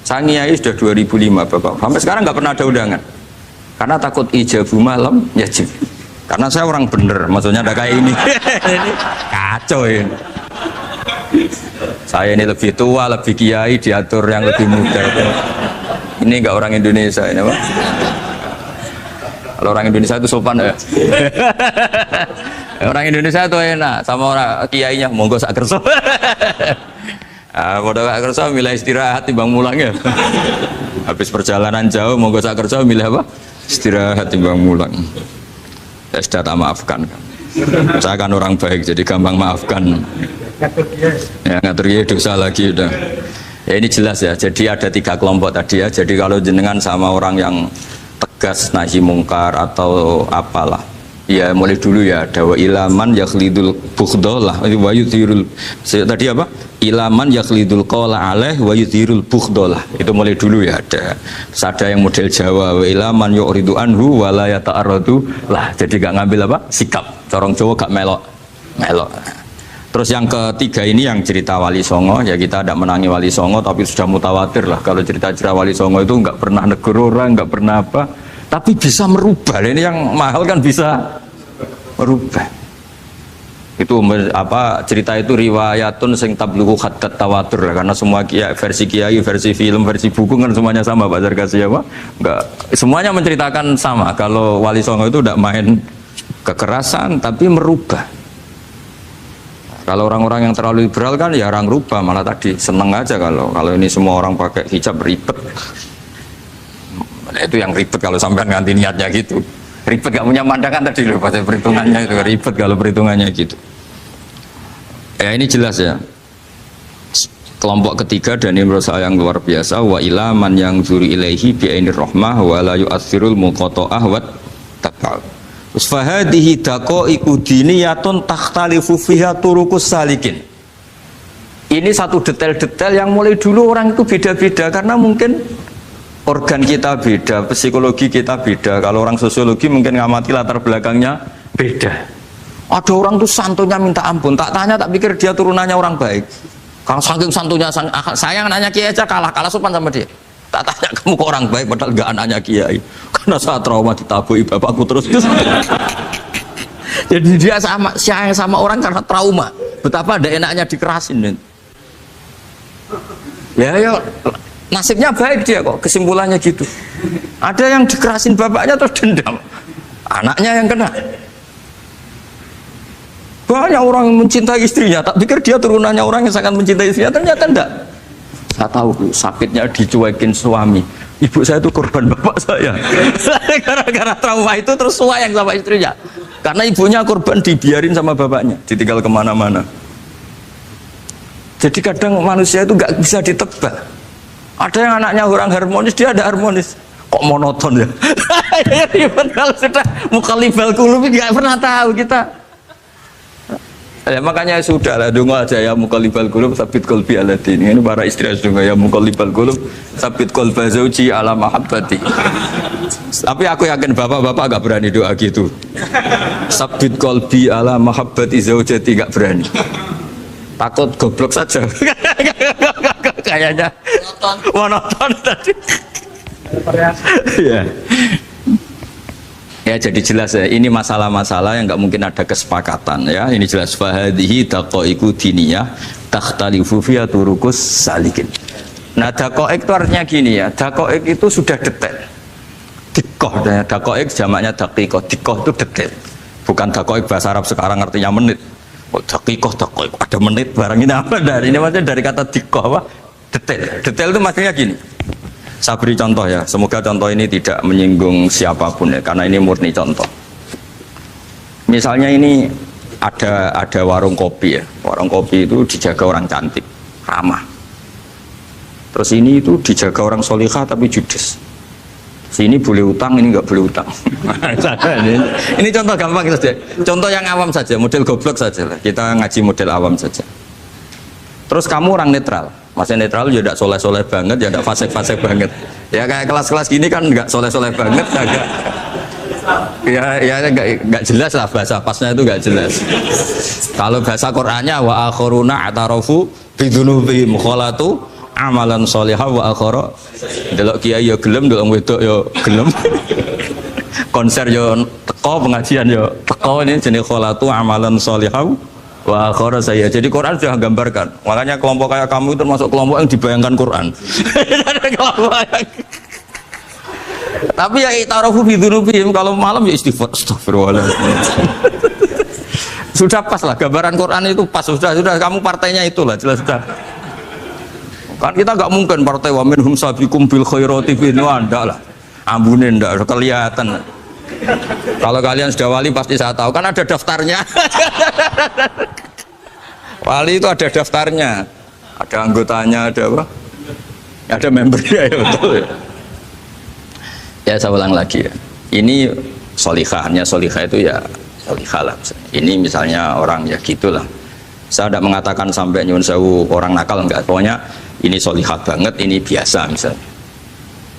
Saya ngiyai sudah 2005 bapak, sampai sekarang nggak pernah ada undangan karena takut ijabu malam yajib. Karena saya orang bener, maksudnya ada kayak ini. Ini kacau ini. Saya ini lebih tua, lebih kiai, diatur yang lebih muda. Ini enggak orang Indonesia ini, Pak. Kalau orang Indonesia itu sopan ya. Orang Indonesia itu enak sama orang kiainya, monggo sak kerso. Bodoh sak kerso milih istirahat timbang mulang ya. Habis perjalanan jauh monggo sak kerso milih apa? Istirahat timbang mulang. Ya sudah tak maafkan. Saya kan orang baik jadi gampang maafkan. Ya ngatur ya dosa lagi udah. Ya ini jelas ya, jadi ada 3 kelompok tadi ya. Jadi kalau jenengan sama orang yang tegas nahi mungkar atau apalah, ya mulai dulu ya ada wa ilaman yakhlidul bughdhalah wa yudhirul tadi apa? Ilaman yakhlidul qawla alaih wa yudhirul bughdhalah. Itu mulai dulu ya ada. Terus ada yang model Jawa wa ilaman yu'ridu anhu wa la yata'arradu lah. Jadi gak ngambil apa? Sikap. Corong Jawa gak melok. Terus yang ketiga ini yang cerita Wali Songo, ya kita tidak menangi Wali Songo tapi sudah mutawatir lah kalau cerita-cerita Wali Songo itu nggak pernah negur orang, nggak pernah apa, tapi bisa merubah. Ini yang mahal kan bisa merubah. Itu apa cerita itu riwayatun sing tablughu hadat tawatur karena semua versi kiai, versi film, versi buku kan semuanya sama Pak Zarkasi apa? Enggak, semuanya menceritakan sama. Kalau Wali Songo itu tidak main kekerasan tapi merubah. Kalau orang-orang yang terlalu liberal kan ya orang rubah, malah tadi seneng aja kalau ini semua orang pakai hijab ribet. Nah, itu yang ribet kalau sampai ganti niatnya gitu. Ribet gak punya pandangan tadi loh pada perhitungannya itu ribet kalau perhitungannya gitu. Ya ini jelas ya. Kelompok ketiga dan ini menurut saya yang luar biasa wa ilaman yang zuri ilaihi bi ainir rahmah wa la yu'athirul muqata'ah wa tab'al. Fahadihi daqaiqu diniyatun takhtalifu fiha turuqus salikin. Ini satu detail-detail yang mulai dulu orang itu beda-beda karena mungkin organ kita beda, psikologi kita beda. Kalau orang sosiologi mungkin ngamati latar belakangnya beda. Ada orang tuh santunya minta ampun, tak tanya tak pikir dia turunannya orang baik. Kalau saking santunya saya nanya kiai aja kalah sopan sama dia. Tak tanya kamu kok orang baik padahal gak anaknya kiai. Karena saat trauma ditabui bapakku terus. Jadi dia sama orang karena trauma. Betapa ada enaknya dikerasin. Ya nasibnya baik dia kok, kesimpulannya gitu. Ada yang dikerasin bapaknya terus dendam, anaknya yang kena. Banyak orang yang mencintai istrinya, tak pikir dia turunannya orang yang sangat mencintai istrinya, ternyata enggak. Saya tahu sakitnya dicuekin suami. Ibu saya itu korban bapak saya. Gara-gara trauma itu terus sayang sama istrinya. Karena ibunya korban dibiarin sama bapaknya, ditinggal kemana-mana. Jadi kadang manusia itu nggak bisa ditebak. Ada yang anaknya orang harmonis, dia ada harmonis. Kok monoton ya? Kalau sudah mukallibal qulub nggak pernah tahu kita. Ya, makanya sudah lah, dungo aja ya mukallibal qulub sabit qalbi ala dini. Ini para istri dungo ya mukallibal qulub sabit qalba zauji ala mahabbati. Tapi aku yakin bapak-bapak gak berani doa gitu. Sabit qalbi ala mahabbati zaujati gak berani. Takut goblok saja. Kayaknya monoton tadi. Ya. Ya jadi jelas ya, ini masalah-masalah yang nggak mungkin ada kesepakatan ya. Ini jelas fahadihi daqaiqu diniyah takhtalifu fiha turuqus salikin. Nah daqaiq itu artinya gini ya, daqaiq itu sudah detail. Dikoh, daqaiq jamaknya daqiqah, dikoh itu detail. Bukan daqaiq bahasa Arab sekarang artinya menit. Oh daqiqah, daqaiq ada menit barang ini apa dari ini maksudnya dari kata dikoh apa? Detail. Detail itu maksudnya gini. Saya beri contoh ya, semoga contoh ini tidak menyinggung siapapun ya, karena ini murni contoh. Misalnya ini ada warung kopi ya, warung kopi itu dijaga orang cantik, ramah. Terus ini itu dijaga orang solihah tapi judes. Sini boleh utang, ini nggak boleh utang. Ini contoh gampang saja, contoh yang awam saja, model goblok saja lah. Kita ngaji model awam saja. Terus kamu orang netral. Masih netral ya tidak soleh-soleh banget, ya tidak fasik-fasik banget. Ya kayak kelas-kelas gini kan nggak soleh-soleh banget, agak ya nggak jelas lah bahasa pasnya itu nggak jelas. Kalau bahasa Qur'annya wa akhiruna atarafu bidunubihim kholatu amalan solihah wa akhara. Delok kiai ya gelem, delok wedok ya gelem. Konser ya teko, pengajian ya teko, ini jenis kholatu amalan solihah wa akhara saya. Jadi Quran sudah gambarkan. Makanya kelompok kayak kamu itu termasuk kelompok yang dibayangkan Quran. Tapi ya itarafu bidunubihim, kalau malam ya istighfar, astagfirullahaladzim. Sudah pas lah gambaran Quran itu pas, sudah kamu partainya itulah jelas sudah. Kan kita nggak mungkin partai wa minhum sabiqum bil khairati bin wanda lah. Ambunin ndak kelihatan. Kalau kalian sudah wali pasti saya tahu, kan ada daftarnya. Wali itu ada daftarnya, ada anggotanya, ada apa? Ada membernya ya betul. Ya saya ulang lagi ya. Ini solihahnya, solihah itu ya solihah lah. Ini misalnya orang ya gitulah. Saya tidak mengatakan sampai nyun sewu orang nakal enggak. Pokoknya ini solihah banget, ini biasa misalnya.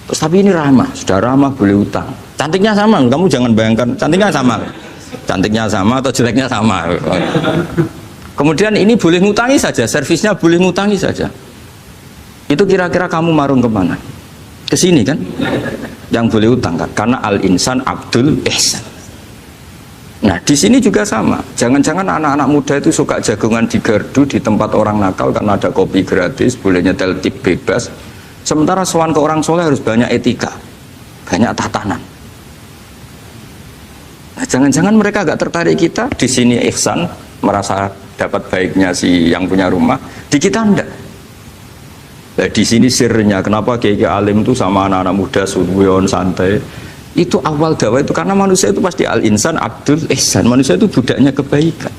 Terus tapi ini ramah, sudah ramah boleh utang. Cantiknya sama, kamu jangan bayangkan cantiknya sama. Cantiknya sama atau jeleknya sama. Kemudian ini boleh ngutangi saja, servisnya boleh ngutangi saja. Itu kira-kira kamu marung kemana? Ke sini kan? Yang boleh utang kan? Karena al-insan abdul ihsan. Nah di sini juga sama. Jangan-jangan anak-anak muda itu suka jagongan di gardu di tempat orang nakal karena ada kopi gratis, boleh nyetel tip bebas. Sementara sowan ke orang soleh harus banyak etika, banyak tatanan. Nah, jangan-jangan mereka agak tertarik kita di sini ihsan, merasa dapat baiknya si yang punya rumah, di kita enggak. Nah, di sini sirnya kenapa kiai alim itu sama anak-anak muda suwon santai. Itu awal dakwah itu karena manusia itu pasti al-insan abdul ihsan, manusia itu budaknya kebaikan.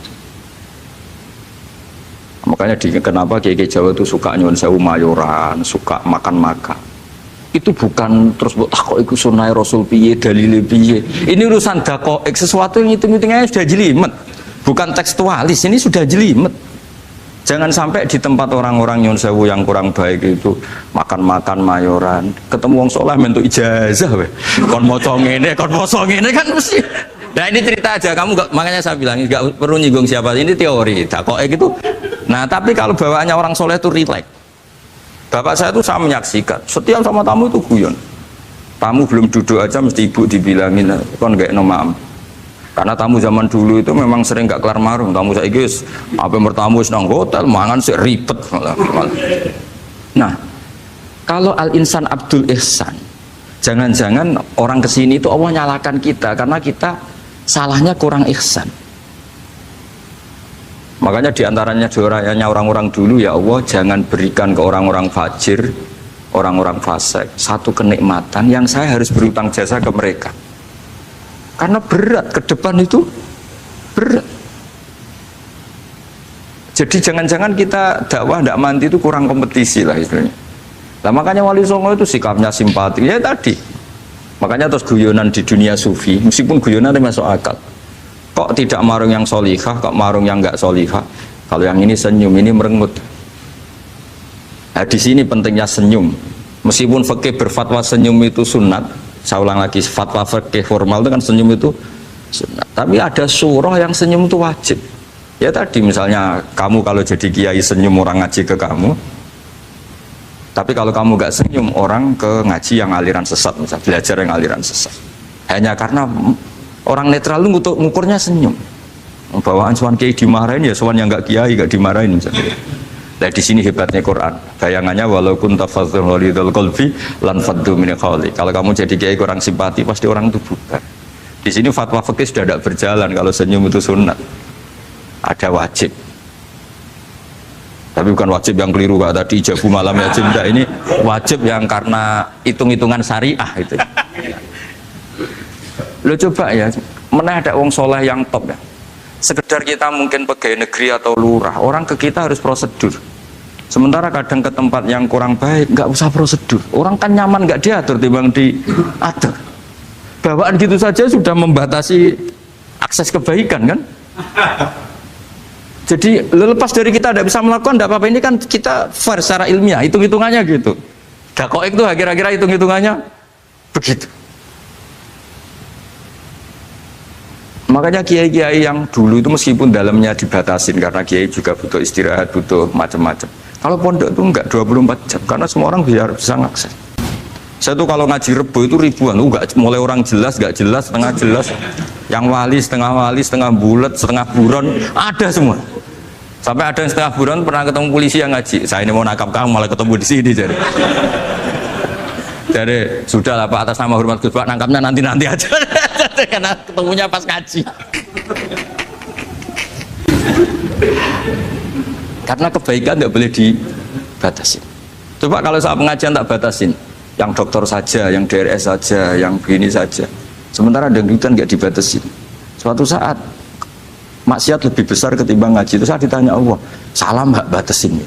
Makanya kenapa kiai Jawa itu suka nyuwun sewu mayoran, suka makan-makan. Itu bukan terus buat takok iku sunah Rasul piye, dalile piye. Ini urusan daqaiq, sesuatu yang hitung-hitungannya sudah jelimet. Bukan tekstualis, ini sudah jelimet. Jangan sampai di tempat orang-orang nyuwun sewu yang kurang baik itu makan-makan mayoran, ketemu wong saleh mentuk ijazah we. Kon maca ngene, kon maca ngene kan mesti. Nah ini cerita aja, kamu gak, makanya saya bilang nggak perlu nyinggung siapa, ini teori daqaiq itu. Nah tapi kalau bawaannya orang soleh itu rileks. Bapak saya itu saya menyaksikan setiap sama tamu itu guyon. Tamu belum duduk aja mesti ibu dibilangin kon gak nomam. Karena tamu zaman dulu itu memang sering gak kelar marung. Tamu saya guys, apa bertamu nang hotel mangan sih ribet. Nah kalau al-insan abdul ihsan, jangan-jangan orang kesini itu Allah nyalakan kita karena kita salahnya kurang ihsan. Makanya diantaranya doanya orang-orang dulu, ya Allah jangan berikan ke orang-orang fajir, orang-orang fasik satu kenikmatan yang saya harus berutang jasa ke mereka. Karena berat, ke depan itu berat. Jadi jangan-jangan kita dakwah tidak mandi itu kurang kompetisi lah istilahnya. Nah makanya Wali Songo itu sikapnya simpati, ya tadi. Makanya terus guyonan di dunia sufi, meskipun guyonan itu masuk akal. Kok tidak marung yang solihah, kok marung yang enggak solihah? Kalau yang ini senyum, ini merengut. Nah di sini pentingnya senyum. Meskipun fikih berfatwa senyum itu sunat, saya ulang lagi, fatwa fikih formal itu kan senyum itu sunat. Tapi ada surah yang senyum itu wajib. Ya tadi misalnya kamu kalau jadi kiai senyum orang ngaji ke kamu, tapi kalau kamu gak senyum orang ke ngaji yang aliran sesat, misalnya belajar yang aliran sesat. Hanya karena orang netral lu ngukurnya senyum. Bawaan sowan kiai dimarahin ya sowan yang gak kiai gak dimarahin misalnya. Nah di sini hebatnya Quran. Bayangannya walau kunta fadhlan walidul qalbi lan faddu min qawli. Kalau kamu jadi kiai kurang simpati pasti orang itu bubar. Di sini fatwa fikih sudah tidak berjalan kalau senyum itu sunat. Ada wajib, tapi bukan wajib yang keliru Pak tadi ijabu malam ya jenda, ini wajib yang karena hitung-hitungan syariah itu. Lo coba ya, mana ada wong soleh yang top ya, sekedar kita mungkin pegawai negeri atau lurah, orang ke kita harus prosedur, sementara kadang ke tempat yang kurang baik nggak usah prosedur, orang kan nyaman nggak diatur timbang diatur. Bawaan gitu saja sudah membatasi akses kebaikan kan. Jadi lepas dari kita tidak bisa melakukan tidak apa-apa, ini kan kita fair secara ilmiah, hitung-hitungannya gitu. Dakoik itu kira-kira hitung-hitungannya begitu. Makanya kiai-kiai yang dulu itu meskipun dalamnya dibatasin karena kiai juga butuh istirahat, butuh macam-macam. Kalau pondok itu enggak 24 jam karena semua orang bisa ngakses. Saya tuh kalau ngaji Rebo itu ribuan, enggak mulai orang jelas, enggak jelas, setengah jelas, yang wali, setengah bulat, setengah buron, ada semua. Sampai ada yang setengah buron pernah ketemu polisi yang ngaji. Saya ini mau nangkap kamu malah ketemu di sini jadi. Jadi sudah lah Pak, atas nama hormat Gus Pak nangkapnya nanti aja. Karena ketemunya pas ngaji. Karena kebaikan tidak boleh dibatasi. Coba kalau saat pengajian tak batasin, yang dokter saja, yang DRS saja, yang begini saja. Sementara dangdutan nggak dibatasi. Suatu saat maksiat lebih besar ketimbang ngaji. Itu saya ditanya Allah, salam nggak batasin?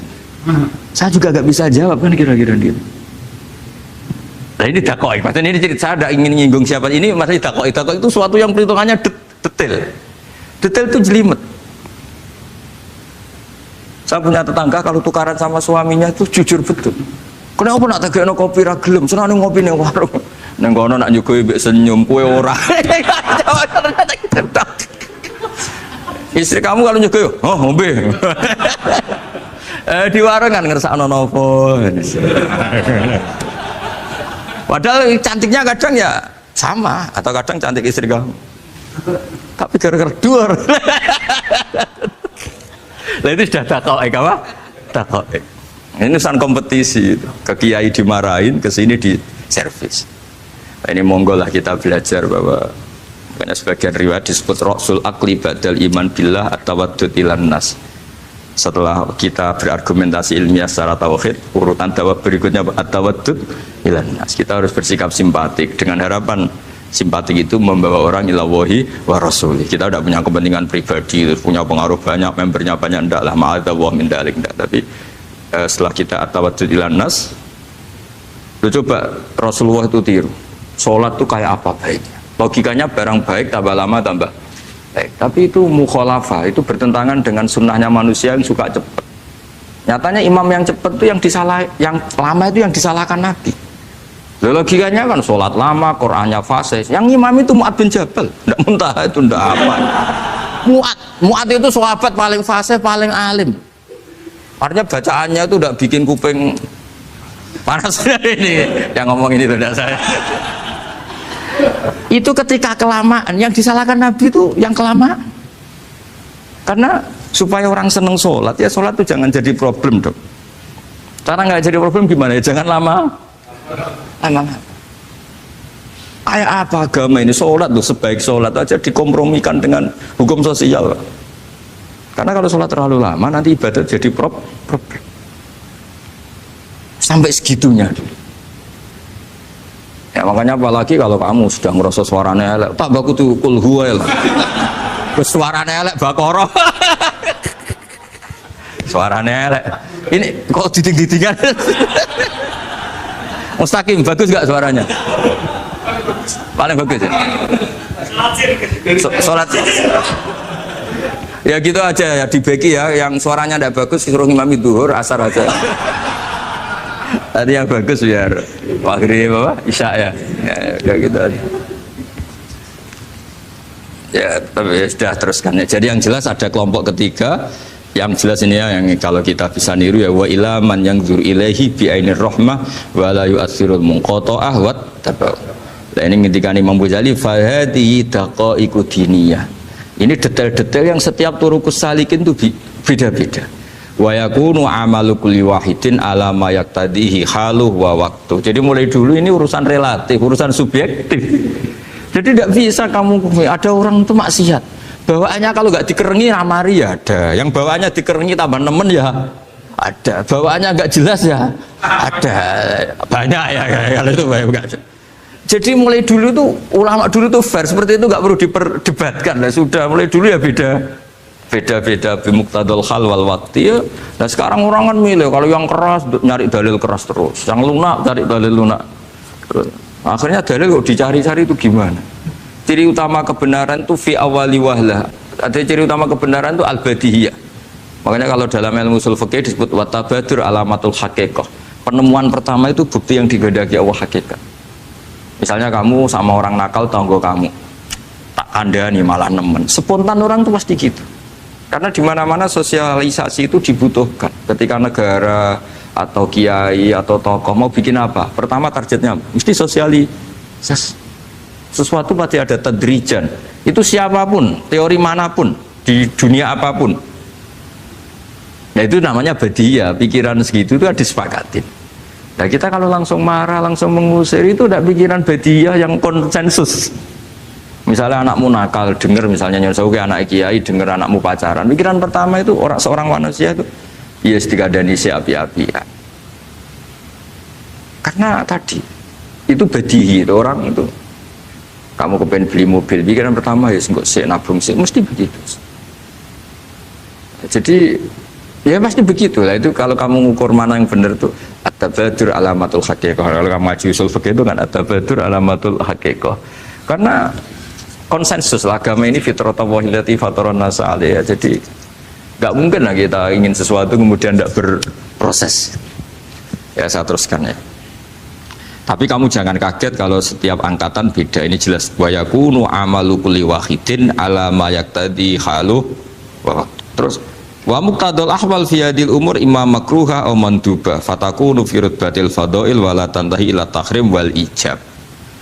Saya juga nggak bisa jawab kan kira-kira gitu. Nah ini dakoi, maksudnya ini cerita saya tidak ingin nyinggung siapa. Ini maksudnya dakoi itu suatu yang perhitungannya detail. Detail itu jelimet. Saya punya tetangga kalau tukaran sama suaminya itu jujur betul. Kenapa nak tegakno kopi ra gelem, senane ngopi ning warung. Nang kono nak nyugoi mbek senyum kowe ora. Istri kamu kalau nyugoi, oh ngombe. Di warung kan ngersakno nopo. Padahal cantiknya kadang ya sama, atau kadang cantik istri kamu. Tapi gara-gara duar. Lah itu sudah takoek apa? Takoek. Ini urusan kompetisi, ke kiai dimarahin, ke sini di servis. Nah, ini monggo lah kita belajar bahwa karena sebagian riwayat disebut Rasul Akli Badal Iman Billah At-Tawaddud Ilan Nas. Setelah kita berargumentasi ilmiah secara tauhid, urutan dakwah berikutnya At-Tawaddud Ilan Nas. Kita harus bersikap simpatik dengan harapan simpatik itu membawa orang ilawahi wa rasuli. Kita tidak punya kepentingan pribadi, punya pengaruh banyak, membernya banyak, enggak lah, ma'adallah min dalik, enggak. Tapi setelah kita at-tawaddud ilan nas, lu coba Rasulullah itu tiru sholat itu kayak apa baiknya, logikanya barang baik tambah lama tambah baik, tapi itu mukhalafah, itu bertentangan dengan sunnahnya manusia yang suka cepat. Nyatanya imam yang cepat itu yang lama itu yang disalahkan Nabi. Logikanya kan sholat lama, Qur'annya fasih, yang imam itu Mu'ad bin Jabal, tidak muntah itu tidak apa. Mu'ad itu sahabat paling fasih, paling alim. Artinya bacaannya itu udah bikin kuping panas. Ini yang ngomong ini tidak saya. Itu ketika kelamaan, yang disalahkan Nabi itu yang kelamaan. Karena supaya orang seneng sholat, ya sholat itu jangan jadi problem dong. Cara nggak jadi problem gimana ya? Jangan lama. Kayak apa agama ini? Sholat tuh sebaik sholat aja dikompromikan dengan hukum sosial. Karena kalau sholat terlalu lama nanti ibadah jadi problem. Sampai segitunya. Ya makanya apalagi kalau kamu sudah ngerasa suaranya elek, tak baku tuh kul huwa lah. Suaranya elek Baqarah. Suaranya elek. Ini kok diting-ditingan. Mustaqim bagus gak suaranya? Paling bagus ya. Sholat. Ya gitu aja ya dibagi ya. Yang suaranya tidak bagus disuruh imami duhur asar aja. Tadi yang bagus biar maghrib apa isya ya. Ya gitu aja. Ya tapi ya, sudah teruskan ya. Jadi yang jelas ada kelompok ketiga. Yang jelas ini ya, yang kalau kita bisa niru ya wa ilaman yang zur ilaihi bi ainir rahmah wa la yu'athirul munqata'ah wa tabu. Nah ini ketika Imam Ghazali fa hadhihi daqaiqu diniyah. Ini detail-detail yang setiap turukus salikin itu beda-beda. Wa yakunu amalu kulli wahidin ala ma yaqtadihi haluh wa waqtu. Jadi mulai dulu ini urusan relatif, urusan subjektif. Jadi tidak bisa kamu ada orang itu maksiat. Bawaannya kalau nggak dikerengi ramari ya ada, yang bawaannya dikerengi tambah nemen ya ada, bawaannya nggak jelas ya ada, banyak ya kalau itu banyak. Jadi mulai dulu tuh ulama dulu tuh fair seperti itu nggak perlu diperdebatkan lah, sudah mulai dulu ya beda bimuqtadul hal wal waqti ya. Nah sekarang orang kan milih kalau yang keras nyari dalil keras terus, yang lunak cari dalil lunak. Akhirnya dalil kok dicari-cari itu gimana? Ciri utama kebenaran itu fi awali wahlah. Ada ciri utama kebenaran itu al-badihiyah. Makanya kalau dalam ilmu ushul fikih disebut watabadur alamatul haqiqah. Penemuan pertama itu bukti yang digandaki Allah hakikat. Misalnya kamu sama orang nakal tanggo kamu, tak kandani malah nemen. Spontan orang itu pasti gitu. Karena di mana-mana sosialisasi itu dibutuhkan. Ketika negara atau kiai atau tokoh mau bikin apa? Pertama targetnya mesti sosialisasi. Sesuatu pasti ada tadrijan. Itu siapapun, teori manapun, di dunia apapun. Nah itu namanya badiyah, pikiran segitu itu disepakatin. Nah kita kalau langsung marah, langsung mengusir itu tidak pikiran badiyah yang konsensus. Misalnya anakmu nakal, dengar misalnya nyuruh anak kiai, dengar anakmu pacaran. Pikiran pertama itu seorang manusia itu, ya dikadani si api-api ya. Karena tadi itu badihi itu orang itu. Kamu kepengen beli mobil, pikiran pertama ya nggak sih nabung sih, mesti begitu. Jadi ya pasti begitu lah itu. Kalau kamu ngukur mana yang benar tuh at-tabadur alamatul haqiqah. Kalau kamu ngaji usul fikih itu kan at-tabadur alamatul haqiqah. Karena konsensus lah, agama ini fitratallahi allati fataran nas 'alaiha. Jadi nggak mungkin lah kita ingin sesuatu kemudian tidak berproses. Ya saya teruskan ya. Tapi kamu jangan kaget kalau setiap angkatan beda. Ini jelas wa yakunu amalu kulli wahidin ala ma yaqtadi haluh. Terus wa muqtadul ahwal fi hadil umur imma makruha aw manduba fatakunu fi rutbatil fadail wa la tantahi ila tahrim wal ijab.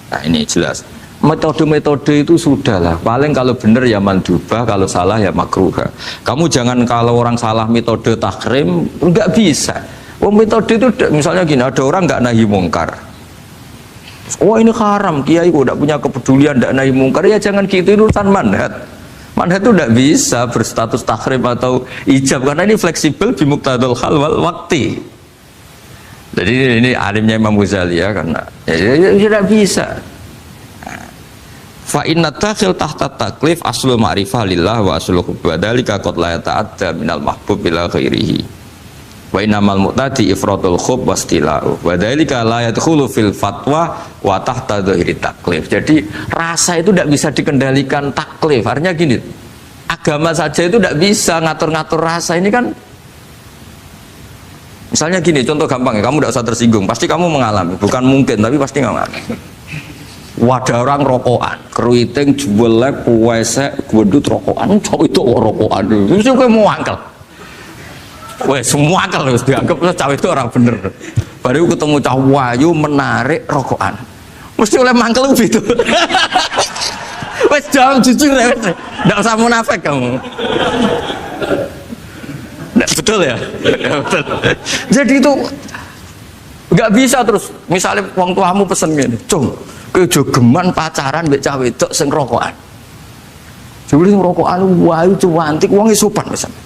Nah ini jelas. Metode-metode itu sudahlah. Paling kalau benar ya mandubah, kalau salah ya makruha. Kamu jangan kalau orang salah metode tahrim enggak bisa. Metode itu misalnya gini, ada orang enggak nahi mungkar. Oh ini haram, kiai kok tidak punya kepedulian, tidak nahi mungkar, ya jangan gitu, itu urusan manhat. Manhat itu tidak bisa berstatus tahrim atau ijab karena ini fleksibel bimuqtadul hal wal waqti. Jadi ini alimnya Imam Ghazali ya, karena ya tidak bisa. Fa inna takhil tahta taklif aslu ma'rifah lillah wa aslu hubadalika qad la yata'adda minal mahbub ila ghairihi. Wa innamal mu'tadi ifratul khub wastila'u wa dzalika la yadkhulu fil fatwa wa tahta dhahiri taklif. Jadi rasa itu tidak bisa dikendalikan taklif. Artinya gini, agama saja itu tidak bisa ngatur-ngatur rasa. Ini kan misalnya gini, contoh gampang ya, kamu tidak usah tersinggung, pasti kamu mengalami, bukan mungkin tapi pasti mengalami. Wadah orang rokokan, keriting, jebelek, kuwesek, gedut rokokan, cowok itu rokokan itu juga mau angkel. Wah semua akal harus dianggap cawe itu orang bener. Baru ketemu cah wayu menarik rokokan, mesti oleh mangkel gitu. Wes jawab jujur ya, tidak usah munafik kamu. Betul ya? Betul. Jadi itu nggak bisa terus. Misalnya wong tuamu pesen gini, cung, kejogeman pacaran mbek cawe itu sing rokokan. Jadi sing rokokan wayu cuantik, wong sopan misalnya.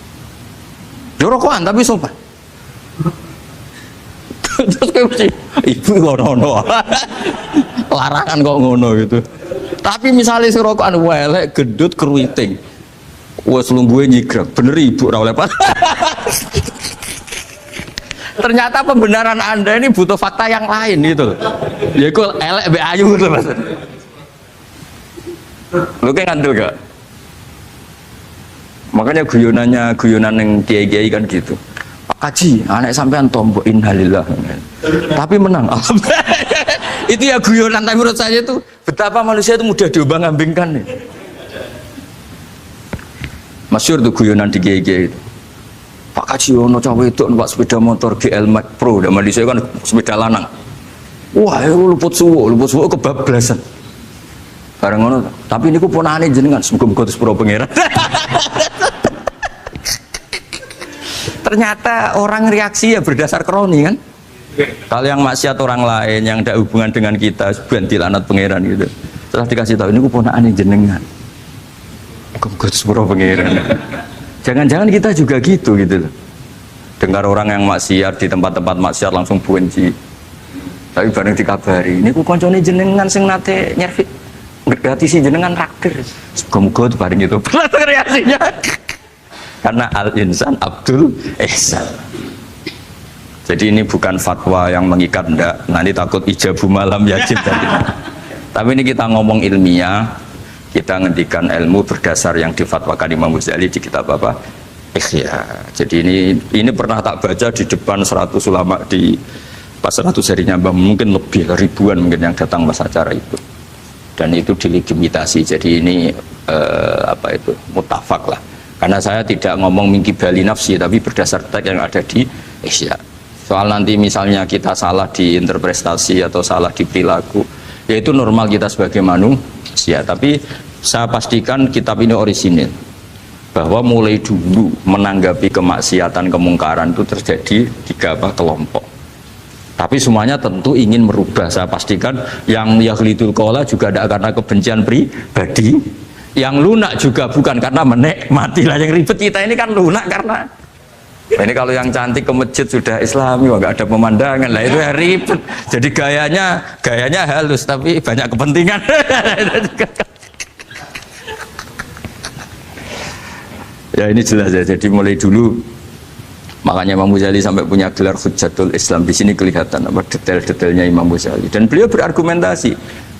Dia rokokan tapi sopan. Terus kayak mesti ibu ngono, larangan kok ngono gitu. Tapi misalnya si rokokan welek, gedut, keruiting, wes lungguhe nyigrek, bener ibu ora oleh pas. Ternyata pembenaran Anda ini butuh fakta yang lain gitu. Ya kok elek be ayu gitu Mas. Lu kayak ngandel gak? Makanya guyonan yang kiai-kiai kan gitu. Pak Kaji, anak sampean tombok innalillah. Tapi menang. Itu ya guyonan, tapi menurut saya itu betapa manusia itu mudah diombang-ambingkan nih. Masyhur tuh guyonan di kiai-kiai itu. Pak Kaji ono cawe itu numpak sepeda motor GL Max Pro, zaman di saya kan sepeda lanang. Wah, luput suwo kebablasan. Bareng ngono, tapi niku ponakane jenengan muga-muga sepuro pangeran. Ternyata orang reaksi ya berdasar kroni kan. Kalau yang maksiat orang lain yang tidak hubungan dengan kita, ganti lanat pangeran gitu. Setelah dikasih tahu ini ponakane jenengan. Muga-muga sepuro pangeran. Jangan-jangan kita juga gitu loh. Dengar orang yang maksiat di tempat-tempat maksiat langsung benci. Tapi bareng dikabari, niku koncone jenengan sing nate nyervis berarti si jenengan raktir. Semoga-moga itu bareng itu reaksinya. Karena al-insan Abdul Ihsan. Jadi ini bukan fatwa yang mengikat, ndak. Nanti takut ijabu malam yajib tadi. Tapi ini kita ngomong ilmiah, kita ngendikan ilmu berdasar yang difatwakan Imam Ghazali di kitab apa? Ikhya. Jadi ini pernah tak baca di depan 100 ulama di pas 100 harinya, mungkin lebih ribuan mungkin yang datang pas acara itu. Dan itu dilegitimasi. Jadi ini mutafak lah. Karena saya tidak ngomong mingki bali nafsi, tapi berdasar teks yang ada di Ihya. Soal nanti misalnya kita salah di interpretasi atau salah di perilaku, yaitu normal kita sebagai manusia. Tapi saya pastikan kitab ini orisinil, bahwa mulai dulu menanggapi kemaksiatan, kemungkaran itu terjadi 3 kelompok. Tapi semuanya tentu ingin merubah. Saya pastikan yang yahlidul qola juga tidak karena kebencian pribadi, yang lunak juga bukan karena menikmati lah. Yang ribet kita ini kan lunak karena ini kalau yang cantik ke masjid sudah Islami, nggak ada pemandangan lah, itu ya ribet. Jadi gayanya halus tapi banyak kepentingan. Ya ini jelas ya. Jadi mulai dulu makanya Imam Ghazali sampai punya gelar Hujjatul Islam. Di sini kelihatan apa detail-detailnya Imam Ghazali. Dan beliau berargumentasi.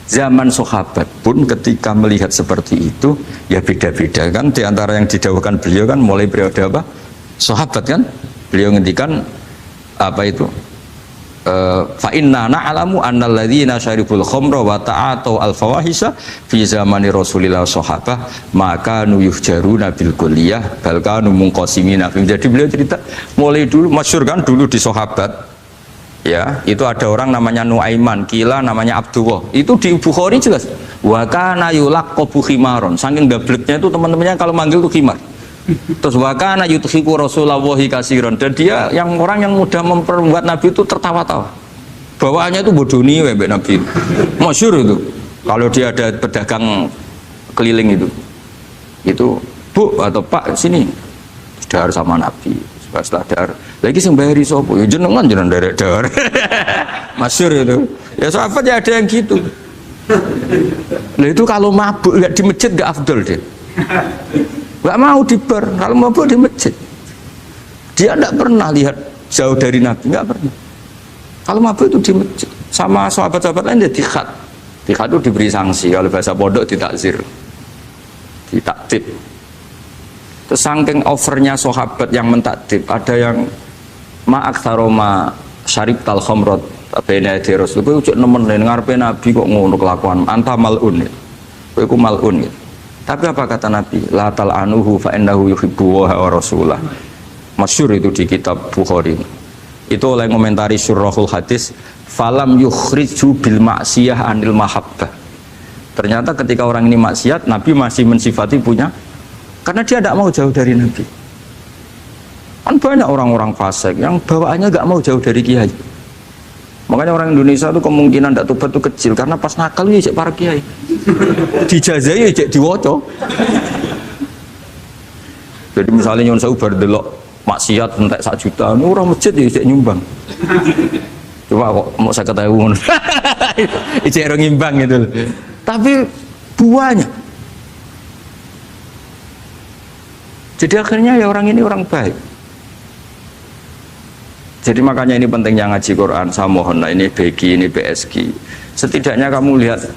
Zaman sahabat pun ketika melihat seperti itu ya beda-beda kan. Di antara yang didawuhkan beliau kan mulai periode apa? Sahabat kan. Beliau ngendikan apa itu? Fa inna na'lamu annal ladzina syaribul khamra wa ta'atu al fawahisha fi zamani Rasulillah sahabah maka nuyuhjaruna bil kulliyah bal kanu munqasimina. Jadi beliau cerita mulai dulu masyhur kan dulu di sahabat ya, itu ada orang namanya Nuaiman, kila namanya Abdullah. Itu di Bukhari jelas wa kana yulaqabu khimaron. Saking dableknya itu teman-temannya kalau manggil tuh khimar. Terus wakana yuthiku Rasulullah kasiron, dan dia yang orang yang mudah memperbuat Nabi itu tertawa-tawa. Bawaannya itu bodoni Mbak Nabi. Masyhur itu. Kalau dia ada pedagang keliling itu Bu atau Pak sini dahar sama Nabi. Setelah dahar lagi sembayari sopo ya jenengan derek dahar. Masyhur itu. Ya sahabat ya ada yang gitu. Nah itu kalau mabuk nggak di masjid nggak afdol deh. Nggak mau di bar, kalau mabuk di masjid. Dia tidak pernah lihat jauh dari Nabi, nggak pernah. Kalau mabuk itu di masjid. Sama sahabat-sahabat lain dia dikhat. Dikhat itu diberi sanksi, kalau bahasa pondok ditakzir, ditaktib. Terus saking overnya sahabat yang mentakdib, ada yang ma'aktaroma syarib tal khomrot bena di Rasul, kowe ujuk nemen ngarepe Nabi kok ngono kelakuan, anta malun. Kowe ku malun. Tapi apa kata Nabi? La tal'anuhu fa innahu yuhibbu wa rasulah. Masyhur itu di kitab Bukhari. Itu oleh komentari Syurahul Hadis, falam yukhriju bil maksiyah anil mahabbah. Ternyata ketika orang ini maksiat, Nabi masih mensifati punya, karena dia tidak mau jauh dari Nabi. Kan banyak orang-orang fasik yang bawaannya nggak mau jauh dari kiai. Makanya orang Indonesia itu kemungkinan tidak tobat itu kecil, karena pas nakal ya cek para kiai, dijazai ya cek diwoco. Jadi misalnya nyon saya bar delok maksiat entek 1 juta, orang masjid ya isek nyumbang. Cuma kok mau saya ketahui isek orang ngimbang gitu loh. Tapi buahnya. Jadi akhirnya ya orang ini orang baik. Jadi makanya ini pentingnya ngaji Quran. Saya mohon lah, ini BG, ini BSG. Setidaknya kamu lihat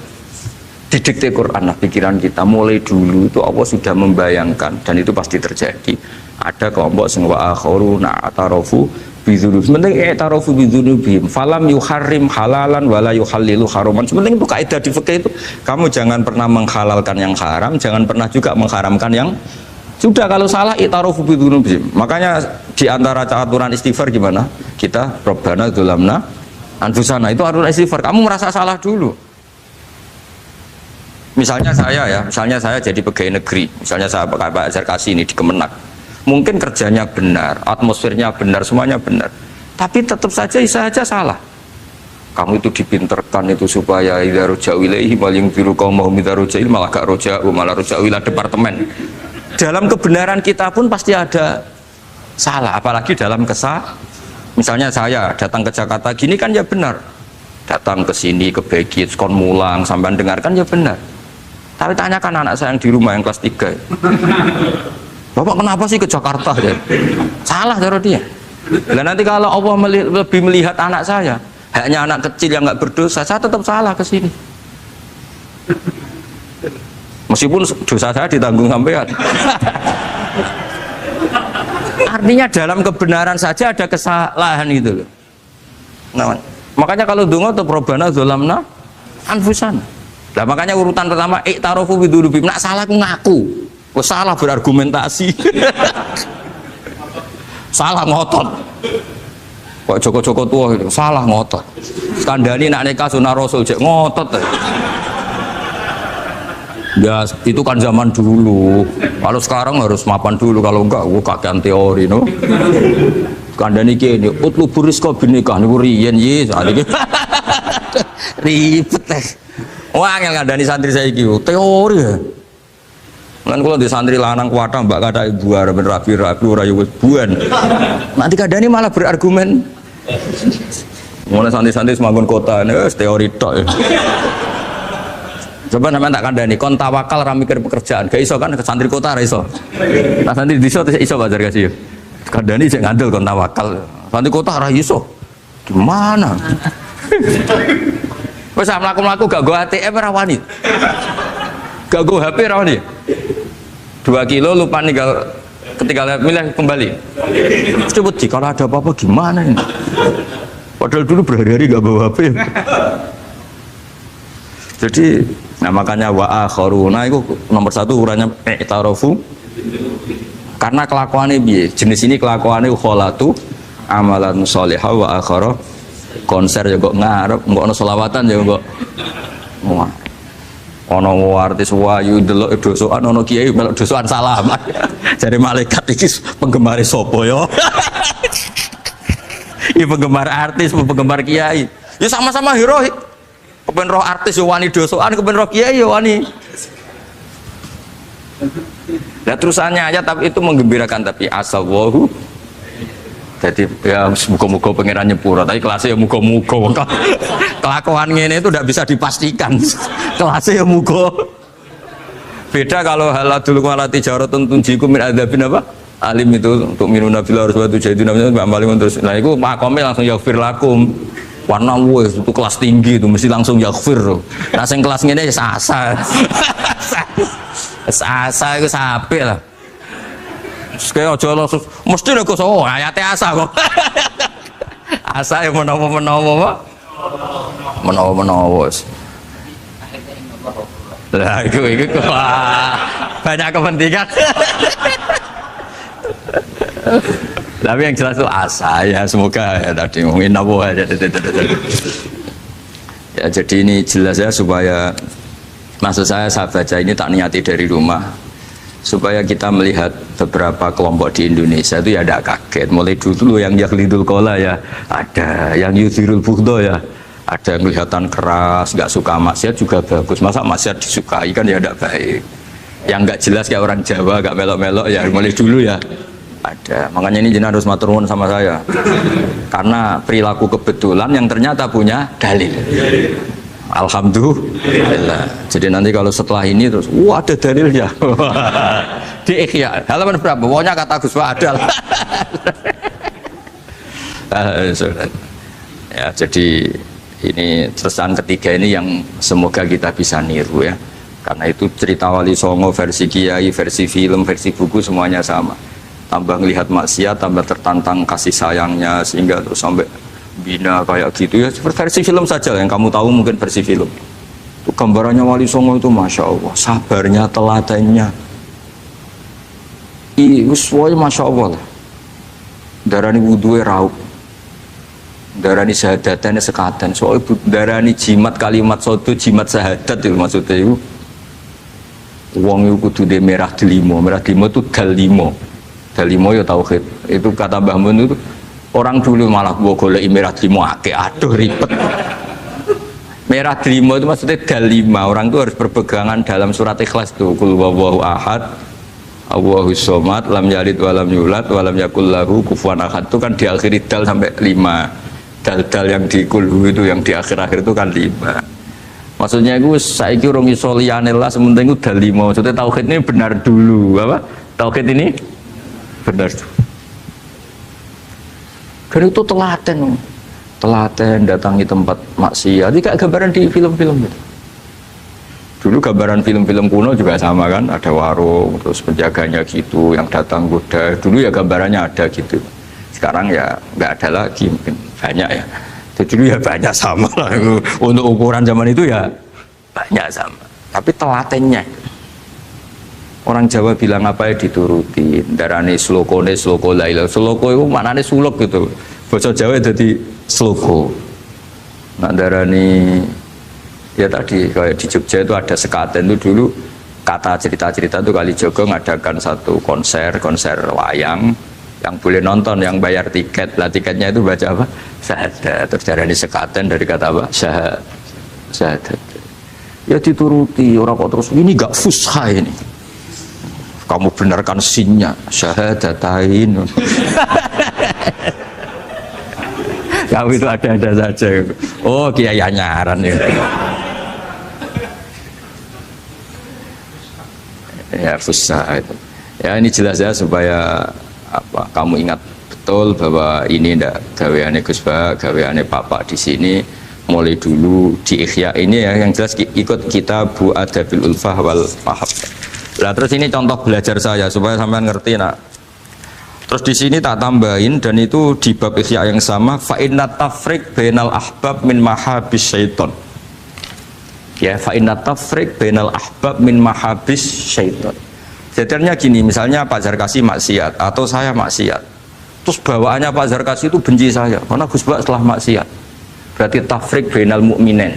didikte Quran lah pikiran kita. Mulai dulu itu Allah sudah membayangkan, dan itu pasti terjadi. Ada kelompok sing wa akharuna atarafu bidzunub. Sementing i'tarafu bidzunubihim. Falam yuharrim halalan wala yuhallilu haraman. Sementing itu kaidah di fikih itu. Kamu jangan pernah menghalalkan yang haram, jangan pernah juga mengharamkan yang sudah. Kalau salah i'tarafu bidzunubihim. Makanya di antara aturan istighfar gimana? Kita Rabbana dzulamna anfusana, itu aturan istighfar. Kamu merasa salah dulu. Misalnya saya jadi pegawai negeri, misalnya saya Pak Zarkasi ini di Kemenak. Mungkin kerjanya benar, atmosfernya benar, semuanya benar. Tapi tetap saja salah. Kamu itu dipinterkan itu supaya idza ruja'u ilaihi maling biru qaumahum idza ruja'il malah gak roja'u, malah roja'u ila departemen. Dalam kebenaran kita pun pasti ada salah, apalagi dalam misalnya saya datang ke Jakarta gini kan ya benar, datang ke sini ke Begit kon mulang sampai dengarkan ya benar. Tapi tanyakan anak saya yang di rumah yang kelas 3, Bapak kenapa sih ke Jakarta ya? Salah cara dia. Dan nanti kalau Allah lebih melihat anak saya, hanya anak kecil yang nggak berdosa, saya tetap salah ke sini. Meskipun dosa saya ditanggung sampean. Artinya dalam kebenaran saja ada kesalahan itu loh. Nah, makanya kalau donga tuh Rabbana dzulamna anfusana. Nah, makanya urutan pertama i'tarafu bidzunubihim. Nak salah aku ngaku. Salah berargumentasi. Salah ngotot. Kok Joko-Joko tua itu salah ngotot. Skandani nak nikah sunah Rasul cek ngotot. Ya itu kan zaman dulu. Kalau sekarang harus mapan dulu, kalau enggak kakean teori no. Kandani kene utlubu rizqa binikah niku riyen ye saiki. Ribet teh. Wah angel ngandani santri saiki teori ya. Lan kula di santri lanang kuwatah mbak kata ibu arep rapi-rapi ora yo buan. Nanti kandani malah berargumen. Mulai santri-santri semanggon kota ini teori tok. Coba namanya tak kandani, kon tawakal ra mikir pekerjaan, gak iso kan ke santri kota ra iso. Nah santri desa iso bazar kasih. Kandani sing ngandel kon tawakal. Santri kota ra iso. Gimana? Wes mlaku-mlaku gak go ATM ra wani. Gak go HP ra wani. 2 kilo lupa ninggal ketika milih kembali. Coba kalau ada apa-apa gimana ini? Padahal dulu berhari-hari gak bawa HP. Jadi, nah makanya wa akharuna itu nomor 1 ukurannya i'tarafu. Karena kelakuannya biye, jenis ini kelakuannya kholatu amalan sholihah wa akhara konser ya kok ngarep, kok ono selawatan ya kok. Wah. Ono artis wayu delok dosokan, ono kiai melok dosokan salaman. Jadi malaikat iki penggemar sapa ya? Ini penggemar artis, penggemar kiai. Ya sama-sama hero. Kepen roh artis yo wani dosokan, kepen roh kiai yo wani. Nah terusannya aja tapi itu menggembirakan tapi asallahu. Jadi ya muga-muga pangeran nyepura, tapi kelasnya ya muga-muga. Kelakuan ngene itu tidak bisa dipastikan. Kelasnya ya muga. Beda kalau haladul walati jaratun tunjikum min adzabin apa? Alim itu untuk minuna bila harus batu jadi namanya Mbak Malim terus. Nah itu makomnya langsung yaghfir lakum. Warna wes itu kelas tinggi itu mesti langsung yaghfir. Nah sing kelas ngene ya asa. Asa itu sampai lah. Sekali aja langsung mesti nek kok ayate asa kok. Asa yang menawa-menawa. Menawa-menawa. Lah itu banyak kepentingan. Tapi yang jelas itu asa ya, semoga ya tadi ngomongin apa aja. Ya jadi ini jelas ya, supaya maksud saya baca ini tak niati dari rumah supaya kita melihat beberapa kelompok di Indonesia itu ya tidak kaget. Mulai dulu yang yaklidul kola ya ada, yang yudhirul bughdo ya ada, yang kelihatan keras nggak suka maksiat juga bagus. Masa maksiat disukai kan ya tidak baik. Yang nggak jelas kayak orang Jawa nggak melok-melok ya mulai dulu ya Ada. Makanya ini jenengan harus matur nuwun sama saya. Karena perilaku kebetulan yang ternyata punya dalil. Alhamdulillah. Jadi nanti kalau setelah ini terus, wah ada dalilnya. Di Ikhya. Halaman berapa? Pokoknya kata Gus Pak ada. Ya, jadi ini pesan ketiga ini yang semoga kita bisa niru ya. Karena itu cerita Wali Songo versi kiai, versi film, versi buku semuanya sama. Tambah melihat maksiat, tambah tertantang kasih sayangnya sehingga terus sampai bina kayak gitu ya. Versi film saja yang kamu tahu mungkin versi film. Itu gambarannya Wali Songo itu masya Allah, sabarnya, teladannya. Semuanya masya Allah lah. Darani wudhunya raup, darani syahadatnya sekatan. Soalnya darani jimat kalimat soto, jimat syahadat itu maksudnya itu. Uang itu kudu de merah delimo itu dalimo. Dalimo ya tauhid. Itu kata Mbah Mun itu orang dulu malah gua golek merah delimo akeh, aduh ribet. Merah delimo itu maksudnya dalima. Orang itu harus berpegangan dalam surat Ikhlas tuh. Qul huwallahu ahad, Allahus somad, lam yalid walam yulad walam yakul lahu kufuwan ahad. Itu kan diakhiri dal sampai 5. Dal-dal yang di kulhu itu yang di akhir-akhir itu kan 5. Maksudnya itu saiki urung iso liyane lah, sementing itu dalima. Maksudnya tauhid ini benar dulu, apa? Tauhid ini benar dulu. Dan itu telaten datangi tempat maksiat. Ini kayak gambaran di film-film gitu. Dulu gambaran film-film kuno juga sama kan, ada warung, terus penjaganya gitu, yang datang goda. Dulu ya gambarannya ada gitu. Sekarang ya nggak ada lagi, mungkin banyak ya. Dulu ya banyak sama lah. Untuk ukuran zaman itu ya banyak sama. Tapi telatennya, orang Jawa bilang apa ya dituruti. Darane sloko laila. Sloko itu maknanya suluk gitu. Bahasa Jawa jadi sloko. Nah darane ya tadi kayak di Jogja itu ada sekaten itu dulu kata cerita-cerita itu Kalijogo ngadakan satu konser wayang. Yang boleh nonton, yang bayar tiket, lah tiketnya itu baca apa? Syahadat. Terus dari sekaten dari kata apa? Syahadat. Ya dituruti, orang kok terus ini gak fusha ini. Kamu benarkan sinnya, syahadatain. Kamu itu ada saja. Oh kiai nyaran ya. Ya fusha itu. Ya ini jelas ya supaya apa kamu ingat betul bahwa ini ndak gaweane Gus Ba, gaweane Bapak di sini mulai dulu di Ikhya ini ya yang jelas ikut Kitabu Adabil Ulfah wal Mahabbah. Nah terus ini contoh belajar saya supaya sampean ngerti nak. Terus di sini tak tambahin dan itu di bab Ikhya yang sama fa inna tafriq bainal ahbab min mahabis syaiton. Ya fa inna tafriq bainal ahbab min mahabis syaiton. Jadinya gini, misalnya Pak Zarkasi maksiat atau saya maksiat, terus bawaannya Pak Zarkasi itu benci saya karena Gus Bak setelah maksiat, berarti tafrik bainal mukminin,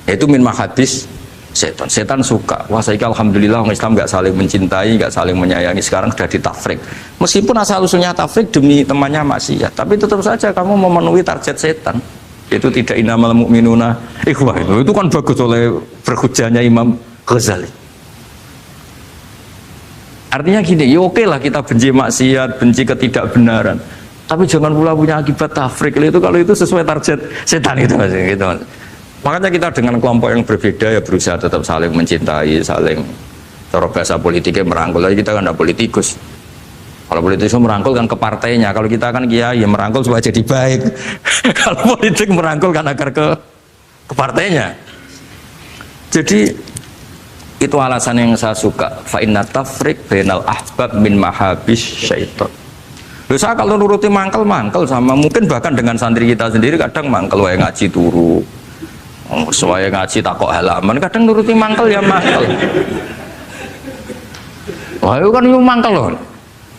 yaitu min mahabis setan. Setan suka, wah saya alhamdulillah orang Islam nggak saling mencintai, nggak saling menyayangi, sekarang sudah ditafrik. Meskipun asal usulnya tafrik demi temannya maksiat, tapi tetap saja kamu memenuhi target setan, yaitu tidak innamal mu'minuna ikhwah. Itu kan bagus oleh berhujahnya Imam Ghazali. Artinya gini, ya oke lah kita benci maksiat, benci ketidakbenaran, tapi jangan pula punya akibat tafrik. Itu kalau itu sesuai target setan itu mas, gitu mas. Makanya kita dengan kelompok yang berbeda ya berusaha tetap saling mencintai, saling cara bahasa politiknya merangkul. Lagi kita kan ada politikus. Kalau politikus merangkul kan ke partainya, kalau kita kan kiai ya merangkul supaya jadi baik. Kalau politik merangkul kan agar ke partainya. Jadi itu alasan yang saya suka. Fa inna tafriq bainal ahbab min mahabis syaiton. Loh, saya kalau nuruti mangkel sama mungkin bahkan dengan santri kita sendiri kadang mangkel wae ngaji turu. Saya ngaji takok halaman kadang nuruti mangkel ya mangkel. Wah, itu kan itu mangkel loh.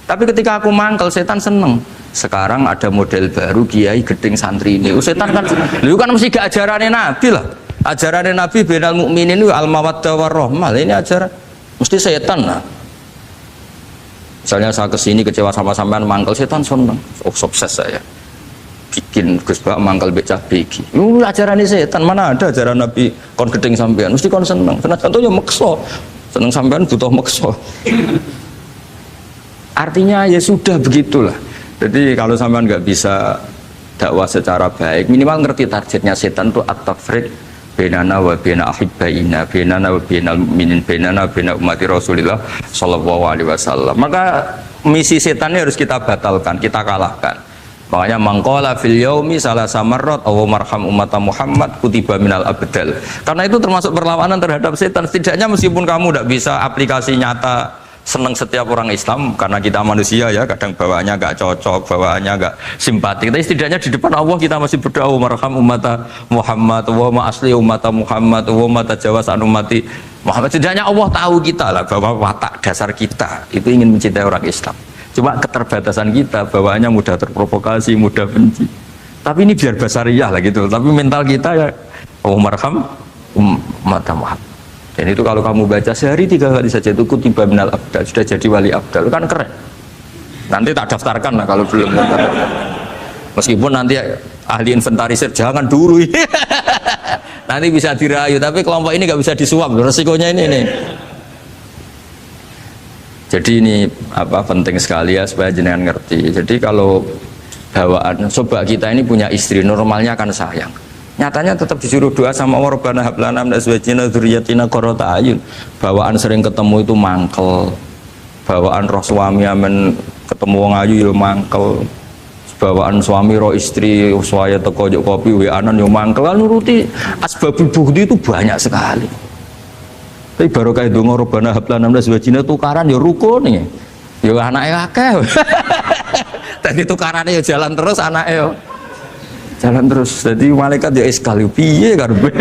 Tapi ketika aku mangkel setan seneng. Sekarang ada model baru kiai gedeng santri ini. Setan kan lu kan mesti gak ajarannya Nabi lah. Ajaran Nabi bainal mukminin itu al-mawaddah warahmah. Ini ajaran mesti setan lah. Misalnya saya kesini kecewa sama sampean mangkel setan seneng. Oh sukses saya. Bikin Gus Bak mangkel becah begi. Lu ajaran setan, mana ada ajaran Nabi kon gedeng sampean. Mesti kon seneng. Karena contohnya mekso. Seneng sampean butuh mekso. Artinya ya sudah begitulah. Jadi kalau sampean nggak bisa dakwah secara baik, minimal ngerti targetnya setan itu at-tafriq bainana wa baina ahibbaina, bainana wa bainal mu'minin, bainana wa baina ummati Rasulillah sallallahu alaihi wasallam. Maka misi setan ini harus kita batalkan, kita kalahkan. Makanya mangkola fil yaumi salasa marrat aw marham ummata Muhammad kutiba minal abdal. Karena itu termasuk perlawanan terhadap setan. Setidaknya meskipun kamu tidak bisa aplikasi nyata senang setiap orang Islam, karena kita manusia ya, kadang bawaannya nggak cocok, bawaannya nggak simpati, tapi setidaknya di depan Allah kita masih berdoa marham ummata Muhammad wa ma asli ummata Muhammad wa ma tajawaz an ummati Muhammad. Setidaknya Allah tahu kita lah bahwa watak dasar kita itu ingin mencintai orang Islam. Cuma keterbatasan kita bawaannya mudah terprovokasi, mudah benci. Tapi ini biar basariyah lah gitu. Tapi mental kita ya marham ummata Muhammad. Dan itu kalau kamu baca sehari 3 kali saja itu kutiba minal abdal, sudah jadi wali abdal, kan keren. Nanti tak daftarkan lah kalau belum. Meskipun nanti ahli inventarisir jangan dulu. Nanti bisa dirayu, tapi kelompok ini nggak bisa disuap, resikonya ini nih. Jadi ini apa penting sekali ya supaya jenengan ngerti. Jadi kalau bawaan, coba kita ini punya istri, normalnya kan sayang. Nyatanya tetap disuruh doa sama Allah, Rabbana hab lana min azwajina dzurriyyatina qurrata a'yun. Bawaan sering ketemu itu mangkel. Bawaan roh suami amen ketemu wong ayu ya mangkel. Bawaan suami roh istri saya teko jok kopi wa-anan ya mangkel. Nuruti asbabul bughdi itu banyak sekali. Tapi baru kayak donga Rabbana hab lana min azwajina tukaran ya rukun nih. Ya anake akeh. Tadi tukarannya ya jalan terus anake ya. Jalan terus, jadi malaikat ya sekali piye karbe.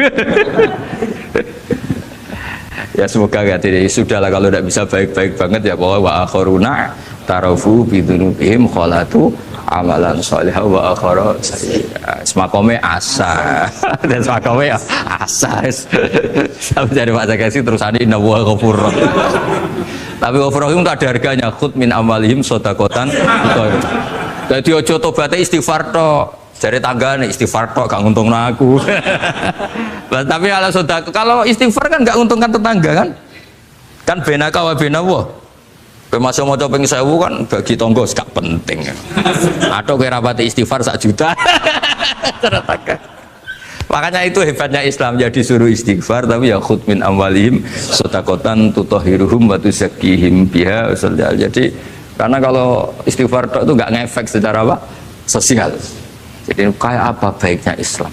Ya semoga gak tidak, sudahlah kalau tidak bisa baik-baik banget ya, bahwa wa akharuna tarafu bidunubihim kholatu amalan sholihah wa akhara semakome asa dan semakome asa. Sampai dari Pak Zakasi terusannya inna wa ghafur. Tapi ghafur itu ada harganya, khud min amalihim sodakotan. Jadi ojo tobatnya istighfar toh. Dari tangga nih istighfar tok gak nguntungno aku. Tapi kalau sudah, kalau istighfar kan gak nguntungkan tetangga kan? Kan benaka wa benawa. Masih mau coba ping 1000 kan bagi tonggo gak penting. Atau kira rapati istighfar 1 juta. Makanya itu hebatnya Islam, ya disuruh istighfar tapi ya khud min amwalihim sedekatan tutahhiruhum wa tuzakkihim biha. Jadi karena kalau istighfar tok itu gak ngefek secara apa? Sosial. Jadi kayak apa baiknya Islam?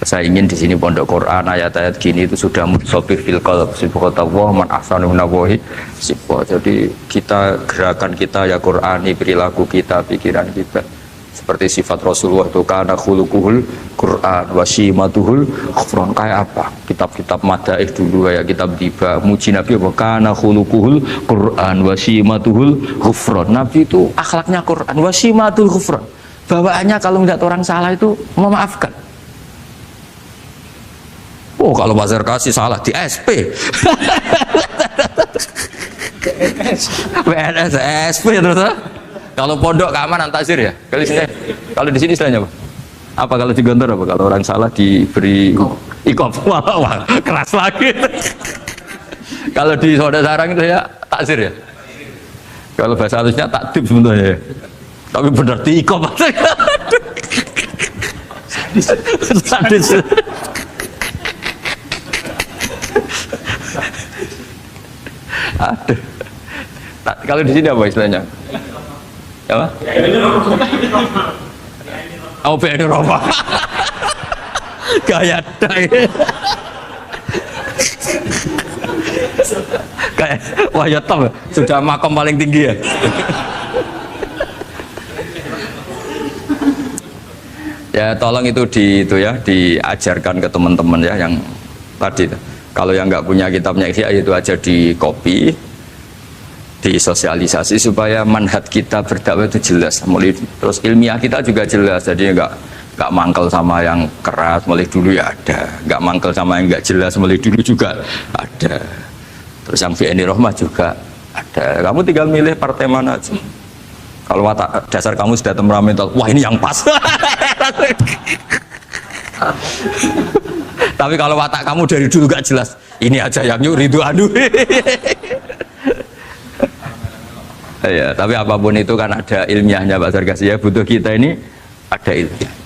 Saya ingin di sini pondok Quran ayat-ayat gini itu sudah mutsabih fil qalb subhanallah man ahsanu minallahi sifat. Jadi kita gerakan kita ya Qurani, perilaku kita, pikiran kita seperti sifat Rasulullah itu kana khuluquhul Quran wa simatuhul ghufran. Kayak apa? Kitab-kitab madaih dulu kayak kitab tiba muji Nabi apa kana khuluquhul Quran wa simatuhul ghufran. Nabi itu akhlaknya Quran wa simatul ghufran. Bawaannya kalau melihat orang salah itu memaafkan. Oh kalau Pak Zarkasi salah di SP. PNS SP terus. Kalau pondok keamanan takzir ya. Kalau di sini istilahnya apa? Apa kalau di Gontor apa? Kalau orang salah diberi ikop. Wah, keras lagi. Kalau di Saudara Sarang itu ya takzir ya. Kalau bahasa halusnya takdib sebenarnya ya. Tapi benar diikop. Sadis. Aduh. Kalau di sini apa istilahnya? Apa? Oh, BNI Roma. Gaya dai. Kayak wah ya top, sudah makom paling tinggi ya. Ya tolong itu diajarkan ke teman-teman ya yang tadi. Kalau yang nggak punya kitabnya itu aja di copy, disosialisasi supaya manhaj kita berdakwah itu jelas. Mulai terus ilmiah kita juga jelas. Jadi nggak mangkel sama yang keras mulai dulu ya ada, nggak mangkel sama yang nggak jelas mulai dulu juga ada. Terus yang BNI Rahmah juga ada. Kamu tinggal milih partai mana aja. Kalau watak dasar kamu sudah temperamental, wah ini yang pas. Tapi kalau watak kamu dari dulu gak jelas, ini aja yang yuk Ridwan. Ya, tapi apapun itu kan ada ilmiahnya Pak Sarkasi ya, butuh kita ini ada ilmiah.